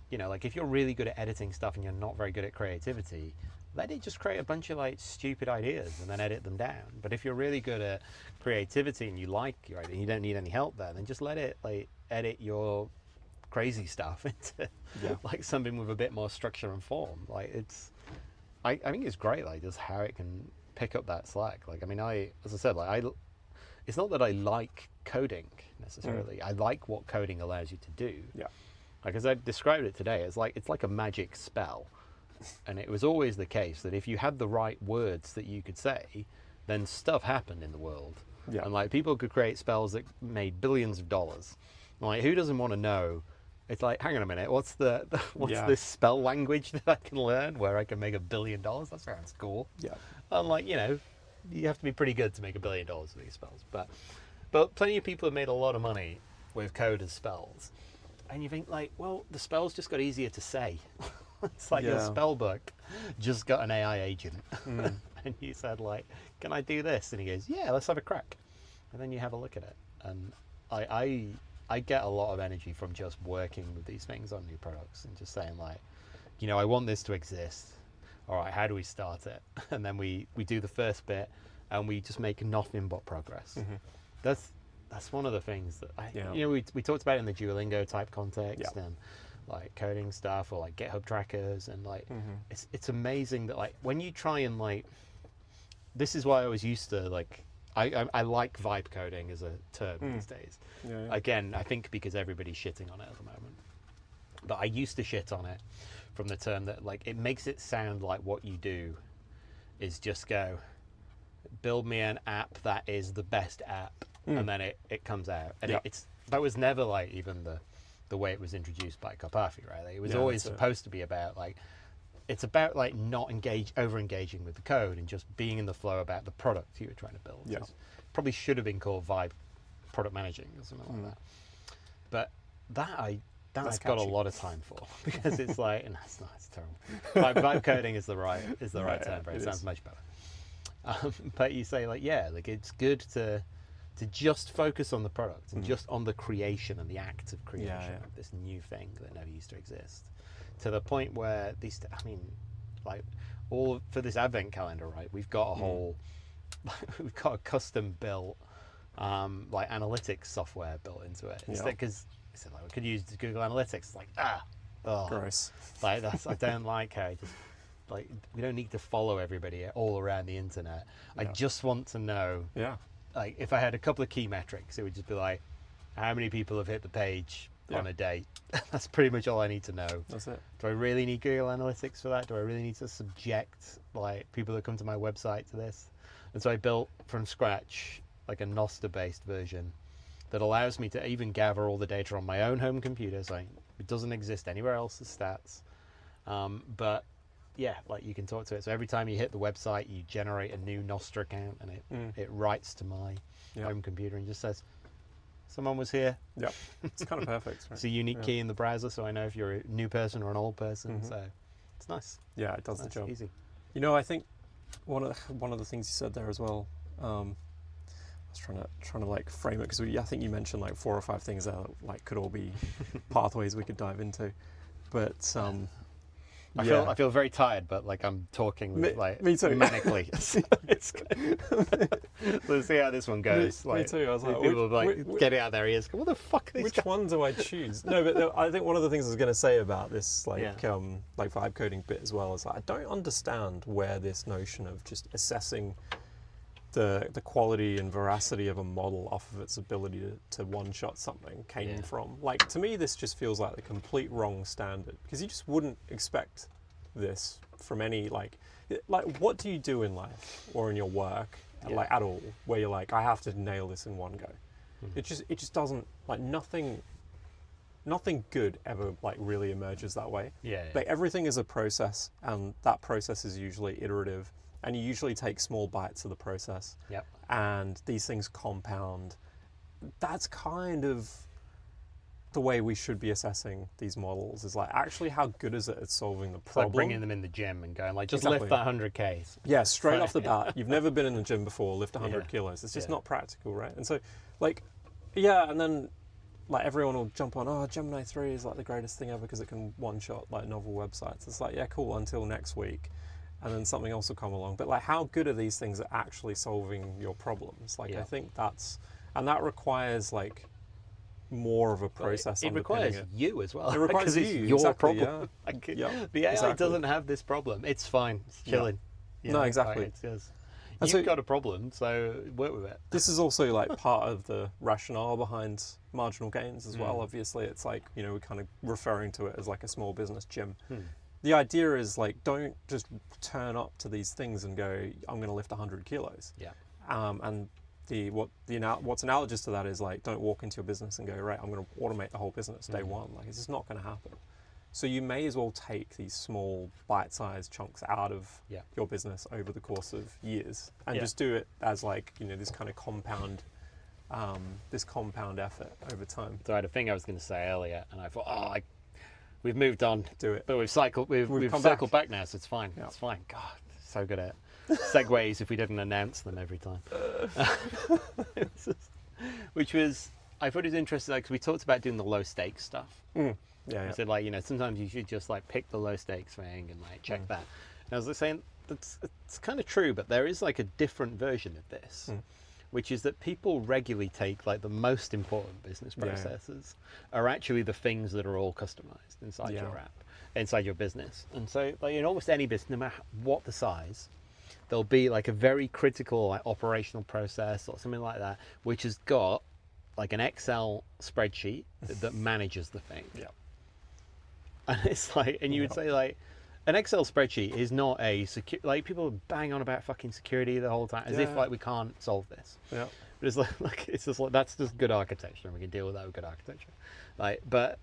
You know, like if you're really good at editing stuff and you're not very good at creativity, let it just create a bunch of like stupid ideas and then edit them down. But if you're really good at creativity and you like your idea and you don't need any help there, then just let it like edit your crazy stuff into like something with a bit more structure and form. Like I think it's great, like just how it can pick up that slack. Like, I mean, as I said, like it's not that I like coding necessarily. I like what coding allows you to do. Yeah. Like as I described it today, it's like a magic spell. And it was always the case that if you had the right words that you could say, then stuff happened in the world. Yeah. And like people could create spells that made billions of dollars. Like who doesn't want to know? It's like, hang on a minute, what's this spell language that I can learn where I can make $1 billion? That sounds cool. Yeah. And like, you know, you have to be pretty good to make $1 billion with these spells. But plenty of people have made a lot of money with code as spells. And you think like, well, the spells just got easier to say. It's like your spell book just got an AI agent. And you said like, can I do this? And he goes, yeah, let's have a crack. And then you have a look at it. And I get a lot of energy from just working with these things on new products and just saying like, you know, I want this to exist. All right, how do we start it? And then we do the first bit and we just make nothing but progress. That's one of the things that you know, we talked about it in the Duolingo type context, and like coding stuff or like GitHub trackers, and like it's amazing that like when you try and like, this is why I was used to like, I like vibe coding as a term these days. Again, I think because everybody's shitting on it at the moment, but I used to shit on it from the term that like it makes it sound like what you do is just go build me an app that is the best app, and then it comes out, and that was never like even the way it was introduced by Karpathy, right? Like, it was always supposed to be about like, it's about like not over engaging with the code and just being in the flow about the product you were trying to build. So probably should have been called vibe product managing or something like that. But that's got a lot of time for, because it's like, and that's not, it's terrible. Vibe coding is the right term for it. It sounds much better. But you say like, like it's good to just focus on the product and just on the creation and the act of creation of this new thing that never used to exist. To the point where these, I mean, like for this advent calendar, right? We've got a whole, we've got a custom built, like analytics software built into it. Because like, we could use Google Analytics. Like, gross. Like I don't like how just like we don't need to follow everybody all around the internet. I just want to know. Like if I had a couple of key metrics, it would just be like, how many people have hit the page on a day? That's pretty much all I need to know. That's it. Do I really need Google Analytics for that? Do I really need to subject like people that come to my website to this? And so I built from scratch like a Nostr based version that allows me to even gather all the data on my own home computer, so it doesn't exist anywhere else as stats. But like you can talk to it. So every time you hit the website, you generate a new Nostr account, and it writes to my home computer and just says, someone was here. It's kind of perfect. Right? It's a unique key in the browser, so I know if you're a new person or an old person. So it's nice. Yeah, it does the job. Easy. You know, I think one of the things you said there as well. I was trying to like frame it, because I think you mentioned like 4 or 5 things that like could all be pathways we could dive into, but I feel very tired, but like I'm talking like me too. Manically. Let's see how this one goes. Me too. I was like, people get it out of their ears. What the fuck? Are these which one do I choose? No, but I think one of the things I was going to say about this like vibe coding bit as well is like, I don't understand where this notion of just assessing the quality and veracity of a model off of its ability to one-shot something came from. Like, to me, this just feels like the complete wrong standard, because you just wouldn't expect this from any, like what do you do in life or in your work, like at all, where you're like, I have to nail this in one go? It just doesn't, like, nothing good ever like really emerges that way. Like, everything is a process, and that process is usually iterative. And you usually take small bites of the process. And these things compound. That's kind of the way we should be assessing these models, is like, actually, how good is it at solving the problem? Like bringing them in the gym and going like, just lift that 100 Ks. Yeah, straight off the bat. You've never been in the gym before, lift 100 kilos. It's just not practical, right? And so, like, and then like everyone will jump on, Gemini 3 is like the greatest thing ever because it can one-shot like novel websites. It's like, yeah, cool, until next week. And then something else will come along. But like, how good are these things at actually solving your problems? Like, I think that requires like more of a process. It requires you as well. It requires you. It's your problem. The AI exactly. doesn't have this problem. It's fine. It's chilling. No, exactly. It's just, you've got a problem, so work with it. This is also like part of the rationale behind Marginal Gains as well. Obviously, it's like, we're kind of referring to it as like a small business gym. The idea is like, don't just turn up to these things and go, I'm going to lift 100 kilos. And what's analogous to that is like, don't walk into your business and go, right, I'm going to automate the whole business day one. Like, it's just not going to happen. So you may as well take these small bite-sized chunks out of your business over the course of years, and just do it as like, this kind of compound effort over time. So I had a thing I was going to say earlier, and I thought, we've moved on. Do it. But we've circled back now, so it's fine. Yeah. It's fine. God, so good at segues if we didn't announce them every time. Which was, I thought it was interesting, because we talked about doing the low stakes stuff. I said, like, sometimes you should just like pick the low stakes thing and like check that. And I was like saying, it's kind of true, but there is like a different version of this, which is that people regularly take like the most important business processes are actually the things that are all customized inside your app, inside your business. And so like in almost any business, no matter what the size, there'll be like a very critical like operational process or something like that, which has got like an Excel spreadsheet that manages the thing. Yeah. And it's like, and you would say like, an Excel spreadsheet is not a secure, like people bang on about fucking security the whole time as if like we can't solve this. Yeah. But it's like it's just like, that's just good architecture and we can deal with that with good architecture. Like, but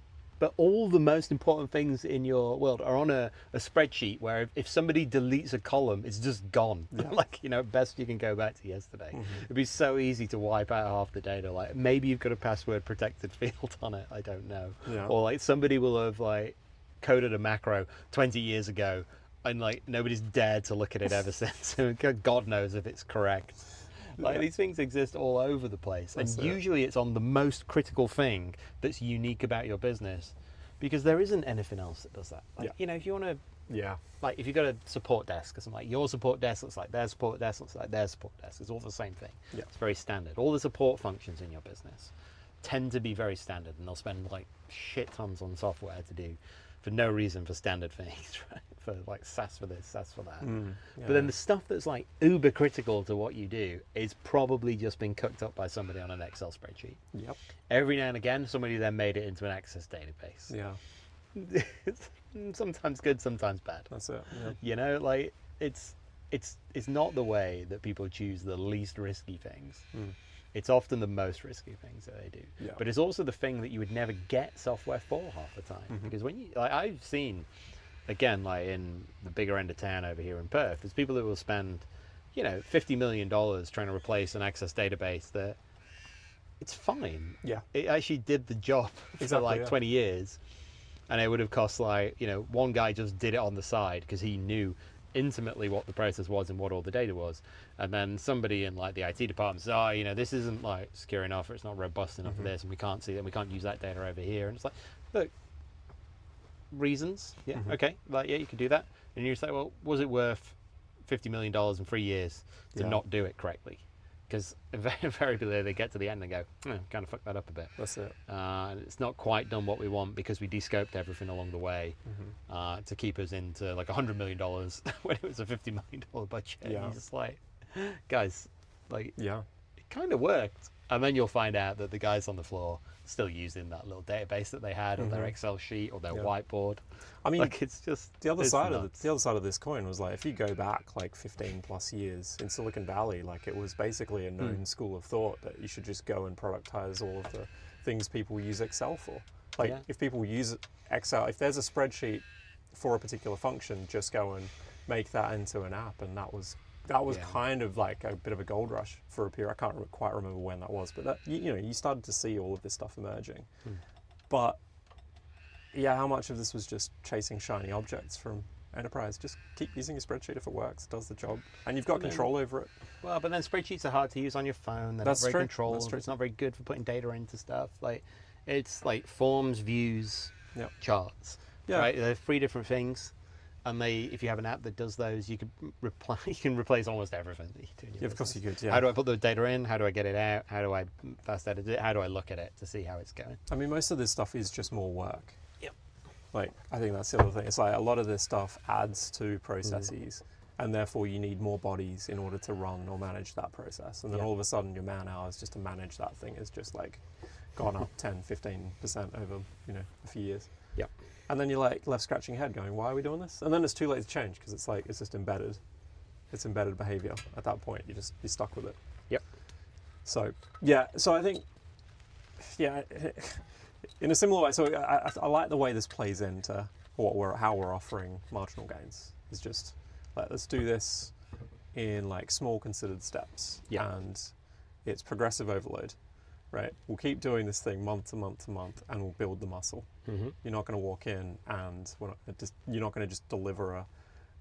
all the most important things in your world are on a spreadsheet where if somebody deletes a column, it's just gone. Yeah. Like, you know, best you can go back to yesterday. It'd be so easy to wipe out half the data. Like maybe you've got a password protected field on it. I don't know. Yeah. Or like somebody will have like coded a macro 20 years ago and like nobody's dared to look at it ever since. God knows if it's correct. Like these things exist all over the place. And usually it's on the most critical thing that's unique about your business because there isn't anything else that does that. Like, you know, if you want to, like if you've got a support desk or something, like your support desk looks like their support desk looks like their support desk. It's all the same thing. It's very standard. All the support functions in your business tend to be very standard and they'll spend like shit tons on software to do for no reason for standard things, right? For like SAS for this, SAS for that. But then the stuff that's like uber critical to what you do is probably just been cooked up by somebody on an Excel spreadsheet. Yep. Every now and again, somebody then made it into an Access database. Yeah. It's sometimes good, sometimes bad. That's it. Yeah. You know, like it's not the way that people choose the least risky things. It's often the most risky things that they do. Yeah. But it's also the thing that you would never get software for half the time. Because when you, like I've seen, again, like in the bigger end of town over here in Perth, there's people that will spend, you know, $50 million trying to replace an Access database that it's fine. Yeah. It actually did the job for like 20 years. And it would have cost like, you know, one guy just did it on the side because he knew intimately what the process was and what all the data was, and then somebody in like the IT department says, oh, you know, this isn't like secure enough or it's not robust enough for this and we can't see that, we can't use that data over here. And it's like, look, reasons, okay, like you can do that. And you say, well, was it worth $50 million in 3 years to not do it correctly? Because invariably they get to the end and go, kind of fucked that up a bit. That's it. It's not quite done what we want because we de-scoped everything along the way to keep us into like $100 million when it was a $50 million budget. Yeah. And you're just like, guys, like, it kind of worked. And then you'll find out that the guys on the floor still using that little database that they had on their Excel sheet or their whiteboard. I mean, like it's just the other side of this coin was like, if you go back like 15 plus years in Silicon Valley, like it was basically a known school of thought that you should just go and productize all of the things people use Excel for. Like if people use Excel, if there's a spreadsheet for a particular function, just go and make that into an app. And that was kind of like a bit of a gold rush for a period. I can't quite remember when that was, but that, you know, you started to see all of this stuff emerging. But yeah, how much of this was just chasing shiny objects from enterprise? Just keep using your spreadsheet if it works, it does the job, and you've got control over it. Well, but then spreadsheets are hard to use on your phone. They're not very controlled. It's not very good for putting data into stuff. Like it's like forms, views, charts. Right? They're 3 different things. And if you have an app that does those, you can replace almost everything that you do in your business. Of course you could. Yeah. How do I put the data in? How do I get it out? How do I fast edit it? How do I look at it to see how it's going? I mean, most of this stuff is just more work. Yep. Like, I think that's the other thing. It's like a lot of this stuff adds to processes, and therefore you need more bodies in order to run or manage that process. And then all of a sudden, your man hours just to manage that thing is just like gone up 10, 15% over, you know, a few years. Yep. And then you're like left scratching your head going, why are we doing this? And then it's too late to change because it's like, it's just embedded. It's embedded behavior. At that point, you're stuck with it. Yep. So, yeah. So I think, in a similar way, so I like the way this plays into how we're offering marginal gains. It's just, like, let's do this in like small considered steps. Yeah. And it's progressive overload. Right, we'll keep doing this thing month to month to month, and we'll build the muscle. You're not going to walk in and you're not going to just deliver a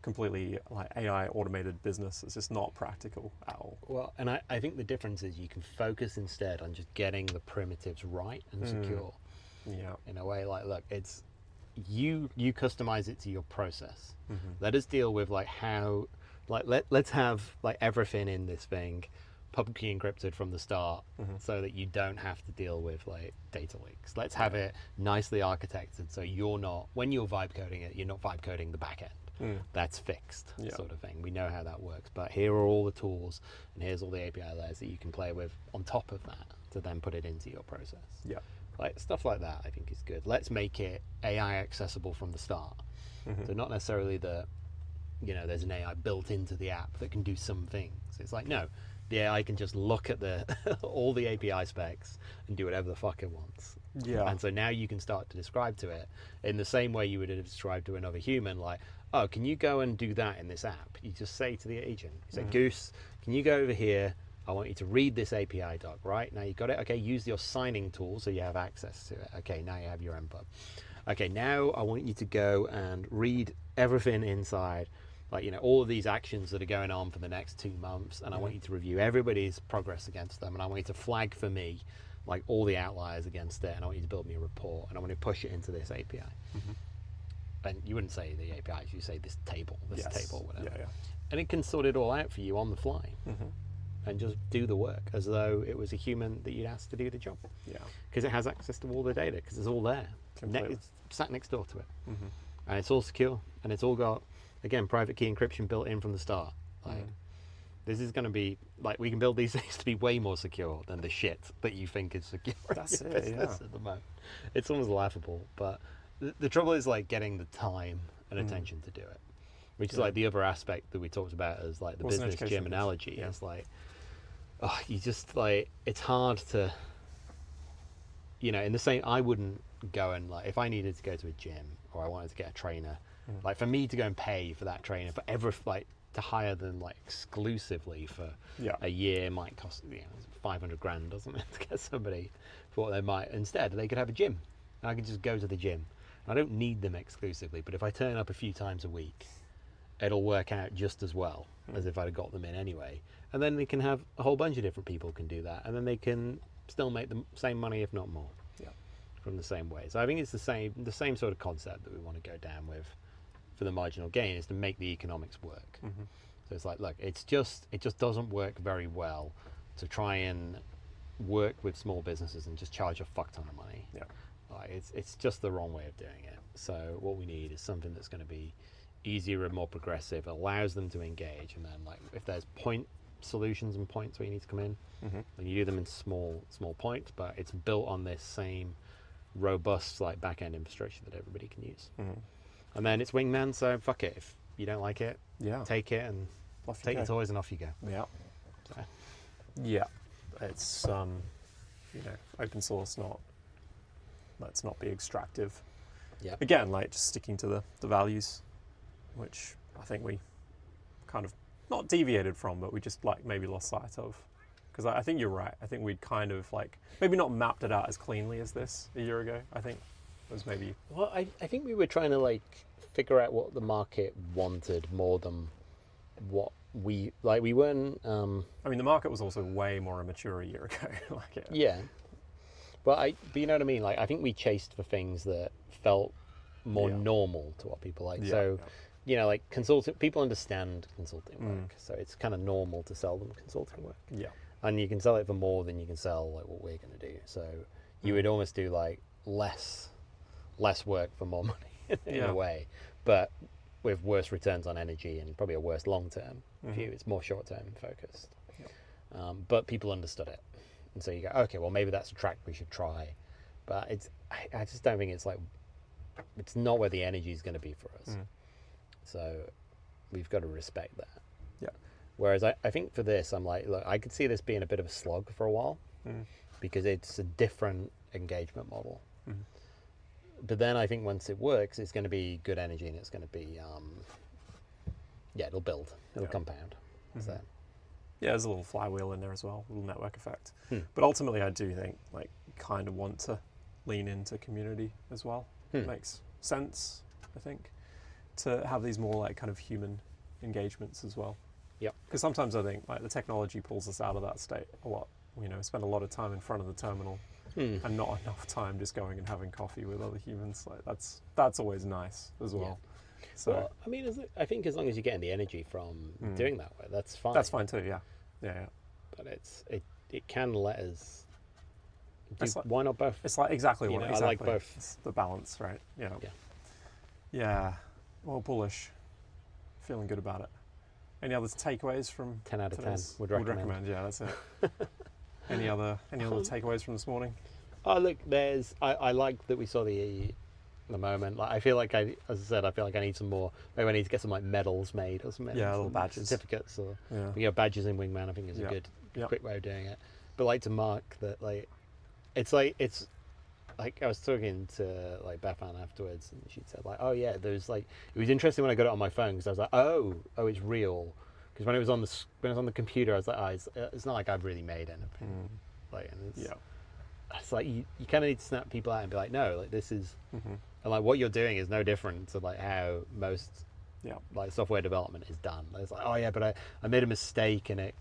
completely like AI automated business. It's just not practical at all. Well, and I think the difference is you can focus instead on just getting the primitives right and secure. Yeah. In a way, like, look, it's you customize it to your process. Let us deal with like how, like let's have like everything in this thing publicly encrypted from the start, so that you don't have to deal with like data leaks. Let's have it nicely architected, so you're not, when you're vibe coding it, you're not vibe coding the back end. That's fixed, sort of thing. We know how that works, but here are all the tools, and here's all the API layers that you can play with on top of that to then put it into your process. Yeah. Like stuff like that, I think is good. Let's make it AI accessible from the start. So not necessarily that, you know, there's an AI built into the app that can do some things. It's like, no, the AI can just look at the all the API specs and do whatever the fuck it wants. Yeah. And so now you can start to describe to it in the same way you would have described to another human, like, oh, can you go and do that in this app? You just say to the agent, you say, Goose, can you go over here? I want you to read this API doc, right? Now you got it. Okay, use your signing tool so you have access to it. Okay, now you have your input. Okay, now I want you to go and read everything inside, like, you know, all of these actions that are going on for the next 2 months, and I want you to review everybody's progress against them, and I want you to flag for me, like, all the outliers against it, and I want you to build me a report, and I want to push it into this API. And you wouldn't say the APIs, you say this table, whatever. And it can sort it all out for you on the fly. And just do the work as though it was a human that you'd asked to do the job. Because it has access to all the data, because it's all there. It's sat next door to it. And it's all secure, and it's all got, again, private key encryption built in from the start. Like, this is going to be, like, we can build these things to be way more secure than the shit that you think is secure That's in it, your business at the moment. It's almost laughable, but the trouble is, like, getting the time and attention to do it, which is like the other aspect that we talked about as like the business gym analogy. It's like, oh, you just, like, it's hard to, you know, in the same, I wouldn't go and, like, if I needed to go to a gym or I wanted to get a trainer, like, for me to go and pay for that trainer for like, to hire them, like, exclusively for a year might cost, you know, 500 grand, doesn't it, to get somebody for what they might. Instead, they could have a gym. I could just go to the gym. I don't need them exclusively, but if I turn up a few times a week, it'll work out just as well as if I'd have got them in anyway. And then they can have a whole bunch of different people can do that, and then they can still make the same money, if not more, from the same way. So I think it's the same sort of concept that we want to go down with for the marginal gain, is to make the economics work. So it's like, look, it just doesn't work very well to try and work with small businesses and just charge a fuck ton of money. It's just the wrong way of doing it. So what we need is something that's going to be easier and more progressive, allows them to engage, and then, like, if there's point solutions and points where you need to come in, then you do them in small points, but it's built on this same robust, like, back-end infrastructure that everybody can use. And then it's wingman, so fuck it. If you don't like it, take it and take your toys and off you go. It's you know, open source, let's not be extractive. Again, like, just sticking to the values, which I think we kind of not deviated from, but we just, like, maybe lost sight of. Because I think you're right. I think we'd kind of, like, maybe not mapped it out as cleanly as this a year ago. I think it was maybe... Well, I think we were trying to, like, figure out what the market wanted more than what we weren't... I mean, the market was also way more immature a year ago. But you know what I mean? Like, I think we chased for things that felt more normal to what people like. You know, like, people understand consulting work, so it's kind of normal to sell them consulting work. And you can sell it for more than you can sell, like, what we're going to do. So you would almost do, like, less work for more money in a way, but with worse returns on energy and probably a worse long-term view. It's more short-term focused. But people understood it. And so you go, okay, well, maybe that's a track we should try. But I just don't think it's, like, it's not where the energy is going to be for us. So we've got to respect that. Whereas I think for this, I'm like, look, I could see this being a bit of a slog for a while because it's a different engagement model. But then I think once it works, it's going to be good energy, and it's going to be, it'll build, it'll compound. So. Yeah, there's a little flywheel in there as well, a little network effect. But ultimately, I do think, like, kind of want to lean into community as well. It makes sense, I think, to have these more, like, kind of human engagements as well. Because sometimes I think, like, the technology pulls us out of that state a lot. You know, spend a lot of time in front of the terminal and not enough time just going and having coffee with other humans. Like, that's always nice as well. So, well, I mean, I think as long as you're getting the energy from doing that way, that's fine. That's fine too. Yeah. but it can let us. Like, why not both? It's like exactly You what know, exactly. I like both. It's the balance, right? Yeah. Yeah. Yeah. Well, bullish. Feeling good about it. Any other takeaways from 10 out of 10. today's- Would recommend. Yeah, that's it. Any other takeaways from this morning? Oh look, I like that we saw the moment. Like I feel like as I said, I feel like I need some more. Maybe I need to get some like medals made or something. Yeah, little some badges. certificates or Yeah. badges in Wingman. I think is a good Yeah. quick way of doing it. But like to mark that, like it's like I was talking to like Bethan afterwards, and she said like, oh yeah, there's like it was interesting when I got it on my phone because I was like, oh, it's real. Because when it was on the computer, I was like, oh, it's not like I've really made anything. Like, and it's like you kind of need to snap people out and be like, no, like this is, and like what you're doing is no different to like how most like software development is done. It's like, oh yeah, but I made a mistake and it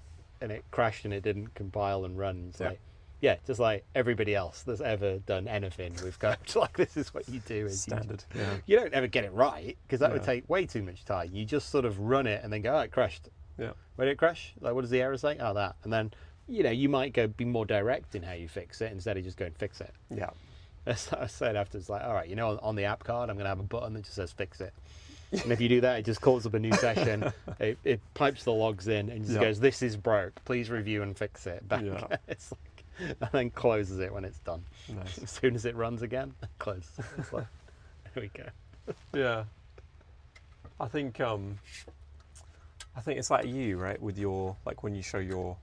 crashed and it didn't compile and run. It's like, yeah, just like everybody else that's ever done anything with code. Like this is what you do. Is Standard. You don't ever get it right because that would take way too much time. You just sort of run it and then go, oh, it crashed. Yeah. Where did it crash? Like, what does the error say? Oh, that. And then, you might be more direct in how you fix it instead of just going fix it. Yeah. As I said after, it's like, all right, on the app card, I'm going to have a button that just says fix it. And if you do that, it just calls up a new session. It pipes the logs in and just goes, this is broke. Please review and fix it. Back. Yeah. It's like, and then closes it when it's done. Nice. As soon as it runs again, it closes. It's like, there we go. Yeah. I think it's like you, right? With your, like when you show your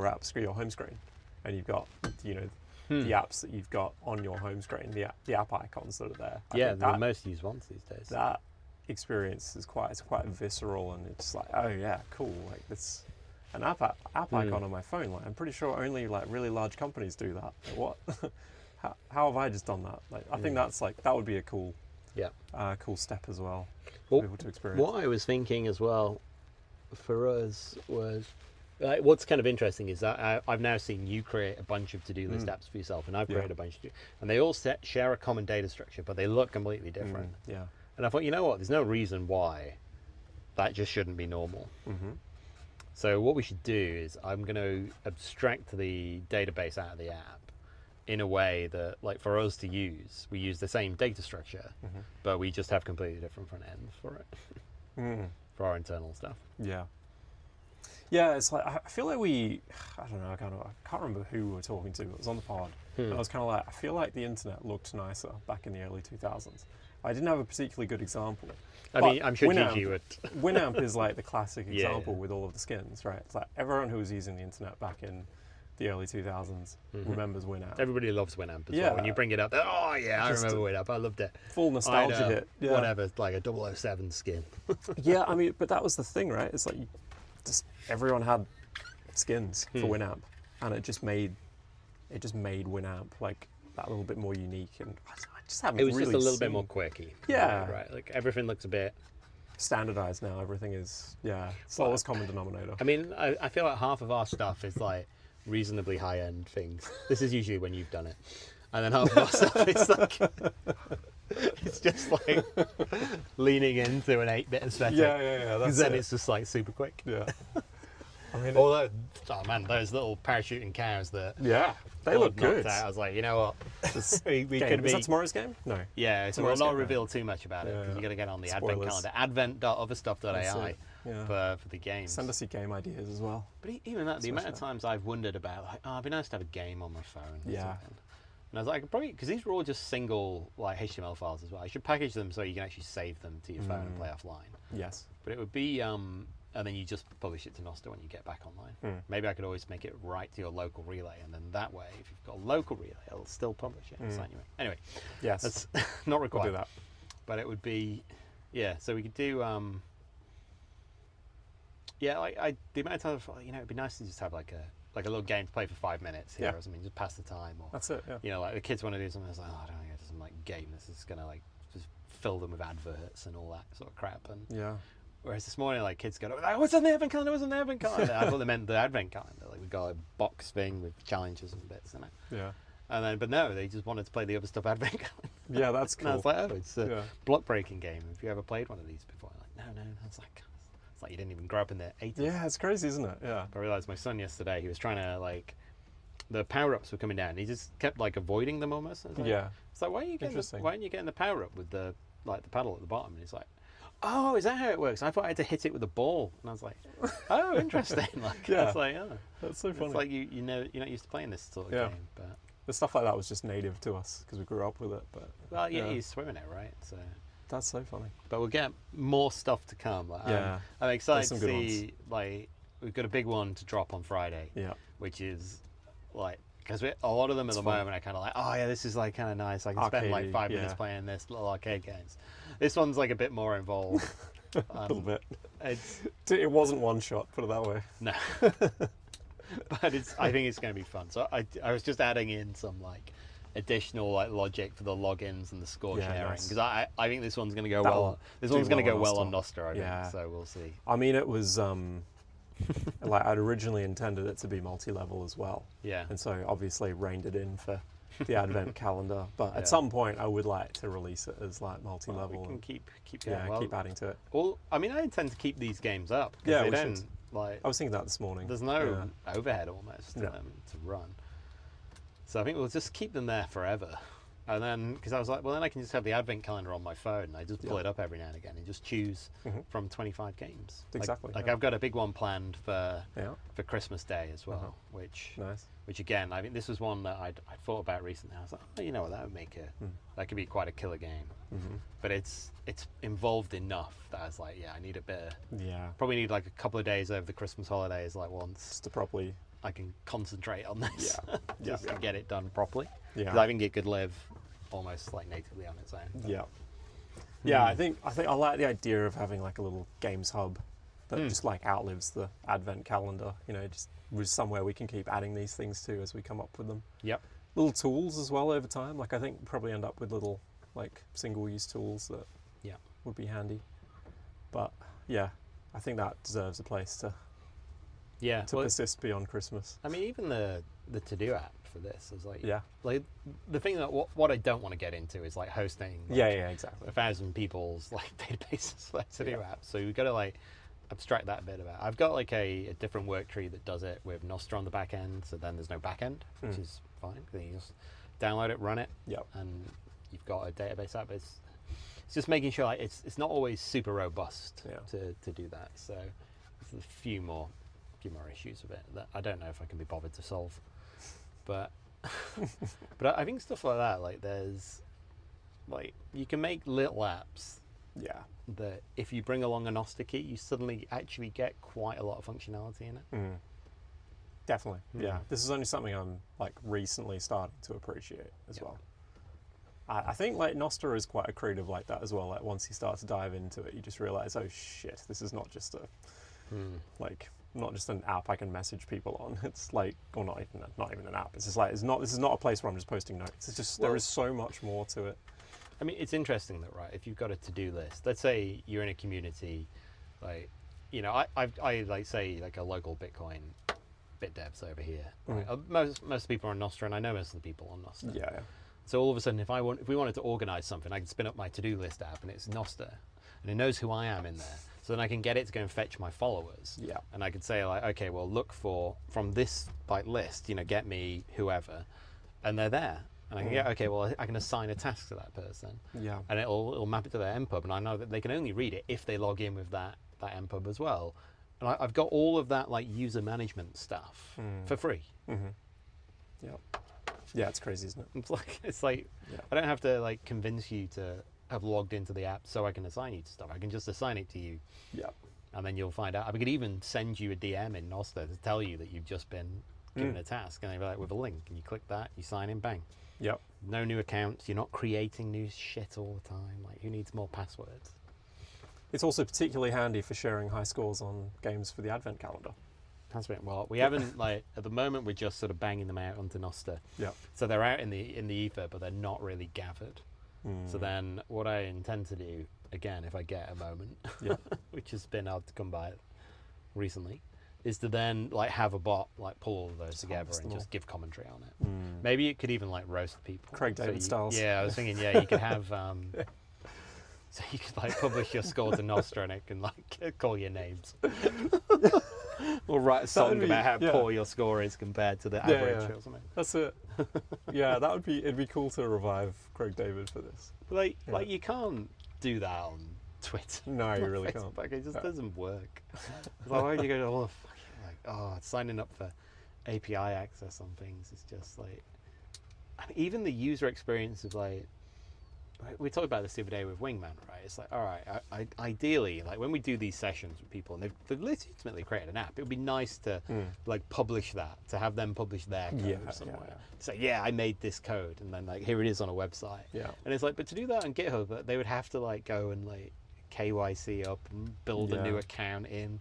app screen, your home screen, and you've got, the apps that you've got on your home screen, the app icons that are there. I think the most used ones these days. That experience is quite visceral, and it's like, oh yeah, cool. Like this, an app icon on my phone. Like I'm pretty sure only like really large companies do that. Like, what? how have I just done that? Like I think that's like that would be a cool, cool step as well for people to experience. What I was thinking as well for us was, what's kind of interesting is that I've now seen you create a bunch of to-do list apps for yourself, and I've created a bunch and they all share a common data structure, but they look completely different. Yeah. And I thought, you know what? There's no reason why that just shouldn't be normal. So what we should do is I'm going to abstract the database out of the app in a way that, like, for us to use, we use the same data structure, but we just have completely different front ends for it, for our internal stuff. Yeah. Yeah, it's like, I feel like I don't know, I can't remember who we were talking to, but it was on the pod. And I was kind of like, I feel like the internet looked nicer back in the early 2000s. I didn't have a particularly good example. I mean, I'm sure Winamp, Gigi would. Winamp is like the classic example with all of the skins, right? It's like everyone who was using the internet back in the early 2000s remembers Winamp. Everybody loves Winamp as well. When you bring it up, oh yeah, I remember Winamp. I loved it. Full nostalgia hit. Yeah. Whatever, like a 007 skin. Yeah, I mean, but that was the thing, right? It's like everyone had skins for Winamp, and it just made Winamp like that little bit more unique, and I just haven't. It was really just a little bit more quirky. Yeah, right. Like everything looks a bit standardized now. Everything is it's the lowest common denominator. I mean, I feel like half of our stuff is like reasonably high end things. This is usually when you've done it, and then half of our stuff is like it's just like leaning into an 8-bit aesthetic. Yeah. Because then it's just like super quick. Yeah. I mean, although, oh man, those little parachuting cows that they look good. I was like, you know what? we could be. Is that tomorrow's game? No. Yeah, so we'll not reveal too much about it because you got to get on the Spoilers. advent calendar, advent.otherstuff.ai for the games. Send us your game ideas as well. But even that, the amount of times I've wondered about, like, oh, it'd be nice to have a game on my phone. Or something. And I was like, probably because these were all just single like HTML files as well. I should package them so you can actually save them to your phone and play offline. Yes. But it would be, and then you just publish it to Nostr when you get back online. Maybe I could always make it right to your local relay, and then that way, if you've got a local relay, it'll still publish it. Anyway, yes, that's not required. We'll do that. But it would be, so we could do, the amount of times, it'd be nice to just have like a little game to play for 5 minutes here or something, just pass the time. Or that's it. Yeah. Like the kids want to do something. I was like, oh, I don't want to go to some like game. This is gonna like just fill them with adverts and all that sort of crap. And whereas this morning, like kids go, oh, what's on the advent calendar? What's on the advent calendar? I thought they meant the advent calendar. Like we got a box thing with challenges and bits in it. Yeah. And then, but no, they just wanted to play the other stuff advent calendar. Yeah, that's cool. And I was like, oh, it's a block breaking game. Have you ever played one of these before? Like, no. I was like, it's It's like you didn't even grow up in the 80s. Yeah, it's crazy, isn't it? Yeah. I realized my son yesterday, he was trying to like, the power-ups were coming down. He just kept like avoiding them almost. It's like, Yeah. It's like, why aren't you getting the power-up with the paddle at the bottom? And he's like, oh, is that how it works? I thought I had to hit it with a ball. And I was like, oh, interesting. Like, Yeah. It's like, oh. That's so funny. It's like you're not used to playing this sort of game. But the stuff like that was just native to us because we grew up with it. But well, yeah, you swim in it, right? So that's so funny. but we'll get more stuff to come. Like, Yeah. I'm excited There's to some good see. Like, we've got a big one to drop on Friday. Yeah. Which is like, because a lot of them at the fun. moment are kind of like, oh yeah, this is like kind of nice. I can spend like Arcadey, 5 minutes playing this little arcade games. This one's like a bit more involved. A little bit. It's It wasn't one shot, put it that way. no, but I think it's going to be fun. So I was just adding in some like additional like logic for the logins and the score sharing because I think this one's going to go well. This one's going to go well on Nostr. I think. So we'll see. I mean, it was like I'd originally intended it to be multi-level as well. Yeah. And so obviously reined it in for the advent calendar. But at some point, I would like to release it as like multi-level. We can and keep going. keep adding to it. Well, I mean, I intend to keep these games up. Yeah, they we don't should. like. I was thinking that this morning. There's no overhead almost No. to run. So I think we'll just keep them there forever. And then, because I was like, well, then I can just have the advent calendar on my phone. And I just pull it up every now and again and just choose from 25 games. Exactly. Like I've got a big one planned for Christmas Day as well, Nice. which again, I think this was one that I'd thought about recently. I was like, oh, you know what, that would make that could be quite a killer game. But it's involved enough that I was like, yeah, I need a bit. Probably need like a couple of days over the Christmas holidays, like once Just to properly. I can concentrate on this, Yeah. just to get it done properly. Yeah. Because I think it could live almost like natively on its own. Yeah. Yeah, I think I like the idea of having like a little games hub that just like outlives the advent calendar. You know, just somewhere we can keep adding these things to as we come up with them. Yep. Little tools as well over time. Like I think we'll probably end up with little like single-use tools that would be handy. But yeah, I think that deserves a place to persist beyond Christmas. I mean, even the to-do app for this is like like the thing that what I don't want to get into is like hosting exactly 1,000 people's like databases for to-do apps. So we've got to like abstract that a bit about. I've got like a different work tree that does it with Nostr on the back end, so then there's no back end, which is fine. Then you just download it, run it, and you've got a database app. It's just making sure like it's not always super robust to do that. So there's a few more issues with it that I don't know if I can be bothered to solve. But but I think stuff like that, like there's like you can make little apps that if you bring along a Nostr key, you suddenly actually get quite a lot of functionality in it. Definitely. Yeah. This is only something I'm like recently starting to appreciate as well. I think like Nostr is quite a creative like that as well. Like once you start to dive into it, you just realize, oh shit, this is not just not just an app I can message people on. It's like, or not even an app. It's just like this is not a place where I'm just posting notes. It's just there is so much more to it. I mean, it's interesting that, right? If you've got a to-do list, let's say you're in a community, like, you know, I like say like a local Bitcoin bit devs over here. Right? Most people are on Nostr, and I know most of the people on Nostr. Yeah. So all of a sudden, if we wanted to organize something, I can spin up my to-do list app, and it's Nostr, and it knows who I am in there. So then I can get it to go and fetch my followers. Yeah. And I could say like, okay, well, look from this like list, you know, get me whoever, and they're there. And I can get, okay, well, I can assign a task to that person. Yeah. And it'll map it to their MPub, and I know that they can only read it if they log in with that MPub as well. And I've got all of that like user management stuff for free. Yeah. Yeah, it's crazy, isn't it? It's like I don't have to like convince you to have logged into the app so I can assign you to stuff. I can just assign it to you. Yeah. And then you'll find out. I could even send you a DM in Nostr to tell you that you've just been given a task, and they'll be like with a link, and you click that, you sign in, bang. Yep. No new accounts. You're not creating new shit all the time. Like, who needs more passwords? It's also particularly handy for sharing high scores on games for the advent calendar. Has been. Well, we haven't like at the moment. We're just sort of banging them out onto Nostr. Yeah. So they're out in the ether, but they're not really gathered. So then, what I intend to do again, if I get a moment, which has been hard to come by recently, is to then like have a bot like pull all of those together and just give commentary on it. Maybe it could even like roast people. Craig David styles. Yeah, I was thinking, you could have So you could like publish your score to Nostr and it can like call your names. Or write a song about how poor your score is compared to the average or something. That's it. Yeah, it'd be cool to revive Craig David for this. Like you can't do that on Twitter. No, you really Facebook. can't. It just doesn't work. It's like, why do you go to all the fucking, signing up for API access on things is just like, and even the user experience of like, we talked about this the other day with Wingman, right? It's like, all right, ideally, like when we do these sessions with people and they've legitimately created an app, it would be nice to like publish that, to have them publish their code somewhere. So I made this code, and then like here it is on a website. Yeah. And it's like, but to do that on GitHub, they would have to like go and like KYC up and build a new account in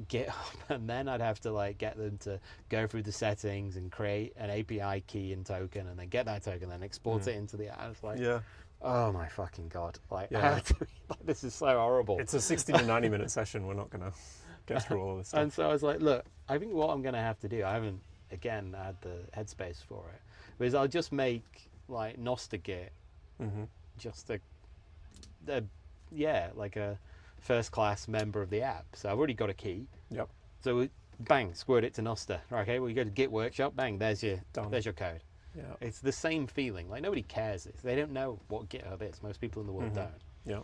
GitHub, and then I'd have to like get them to go through the settings and create an API key and token, and then get that token, and then export it into the app. It's like, oh my fucking god! Like, how do we, like, this is so horrible. It's a 60 to 90 minute session. We're not gonna get through all of this stuff. And so I was like, look, I think what I'm gonna have to do, I haven't again had the headspace for it, is I'll just make like Nostr Git just like a first class member of the app. So I've already got a key. Yep. So bang, squirt it to Nostr. Right, okay, well you go to Git workshop, bang, there's your code. Yeah. It's the same feeling. Like nobody cares this. They don't know what GitHub is. Most people in the world don't. Yeah.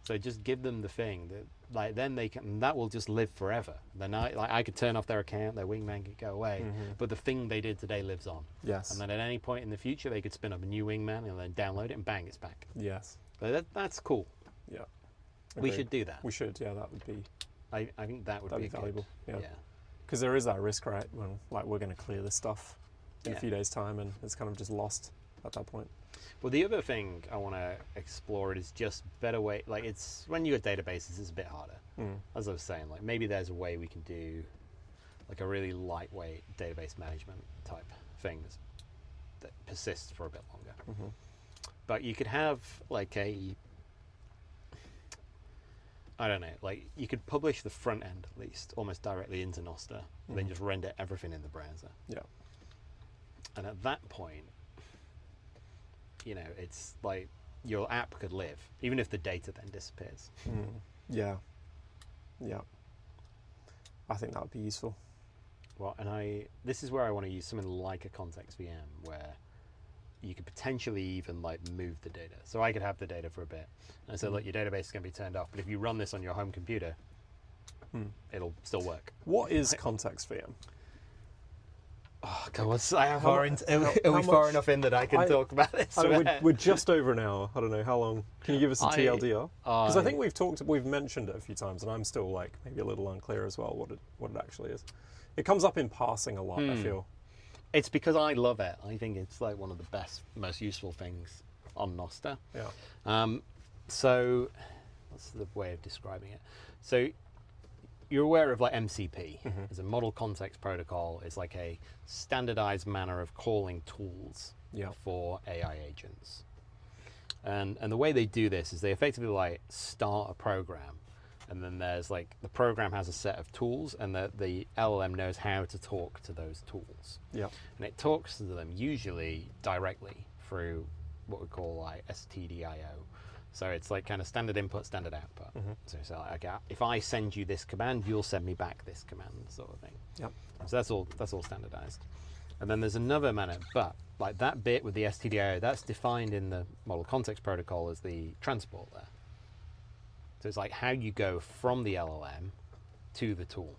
So just give them the thing that, like, then they can. And that will just live forever. Then I could turn off their account, their Wingman could go away, but the thing they did today lives on. Yes. And then at any point in the future, they could spin up a new Wingman and then download it and bang, it's back. Yes. So that's cool. Yeah. We should do that. We should. Yeah, that would be. I think that'd be valuable. Good. Yeah. Because there is that risk, right? When like we're going to clear this stuff in a few days' time, and it's kind of just lost at that point. Well, the other thing I want to explore is just better way. Like it's when you got databases, it's a bit harder. As I was saying, like maybe there's a way we can do like a really lightweight database management type thing that persists for a bit longer. But you could have like I don't know, like you could publish the front end at least almost directly into Nostr, and then just render everything in the browser. Yeah. And at that point, you know, it's like your app could live, even if the data then disappears. Yeah. Yeah. I think that would be useful. Well, and this is where I want to use something like a context VM, where you could potentially even like move the data. So I could have the data for a bit, and so look, your database is going to be turned off, but if you run this on your home computer, it'll still work. What is context VM? Oh God, are we far enough in that I can talk about this? We're just over an hour. I don't know how long. Can you give us a TLDR? Because I think we've mentioned it a few times, and I'm still like maybe a little unclear as well what it actually is. It comes up in passing a lot. I feel. It's because I love it. I think it's like one of the best, most useful things on Nostr. Yeah. So, what's the way of describing it? So, you're aware of like MCP. It's a model context protocol. It's like a standardized manner of calling tools for AI agents. And the way they do this is they effectively like start a program, and then there's like the program has a set of tools, and the LLM knows how to talk to those tools. Yeah. And it talks to them usually directly through what we call like STDIO. So it's like kind of standard input, standard output. So it's like, okay, if I send you this command, you'll send me back this command, sort of thing. Yep. So that's all standardized. And then there's another manner, but like that bit with the STDIO, that's defined in the model context protocol as the transport there. So it's like how you go from the LLM to the tool.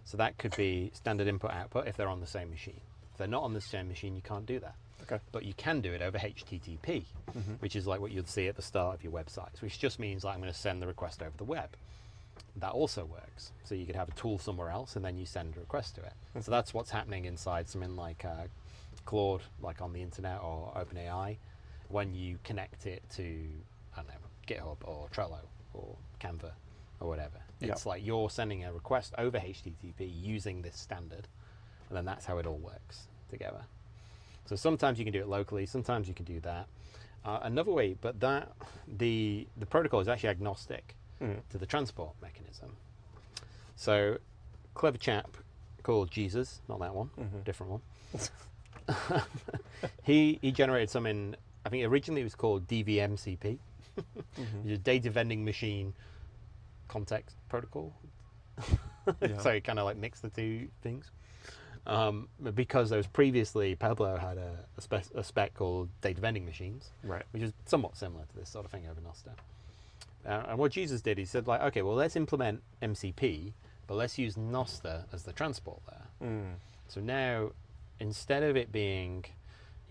So that could be standard input output if they're on the same machine. If they're not on the same machine, you can't do that. Okay. But you can do it over HTTP, which is like what you'd see at the start of your websites, which just means like I'm going to send the request over the web. That also works. So you could have a tool somewhere else and then you send a request to it. So that's what's happening inside something like Claude, like on the internet or OpenAI, when you connect it to, I don't know, GitHub or Trello or Canva or whatever. It's like you're sending a request over HTTP using this standard, and then that's how it all works together. So sometimes you can do it locally, sometimes you can do that. Another way, but that the protocol is actually agnostic to the transport mechanism. So clever chap called Jesus, not that one, different one. He generated something, I think originally it was called DVMCP. Your data vending machine context protocol. Yeah. So it kind of like mix the two things. Because there was previously, Pablo had a spec called data vending machines, Right. which is somewhat similar to this sort of thing over Nostr. And what Jesus did, he said, like, okay, well, let's implement MCP, but let's use Nostr as the transport layer. So now, instead of it being,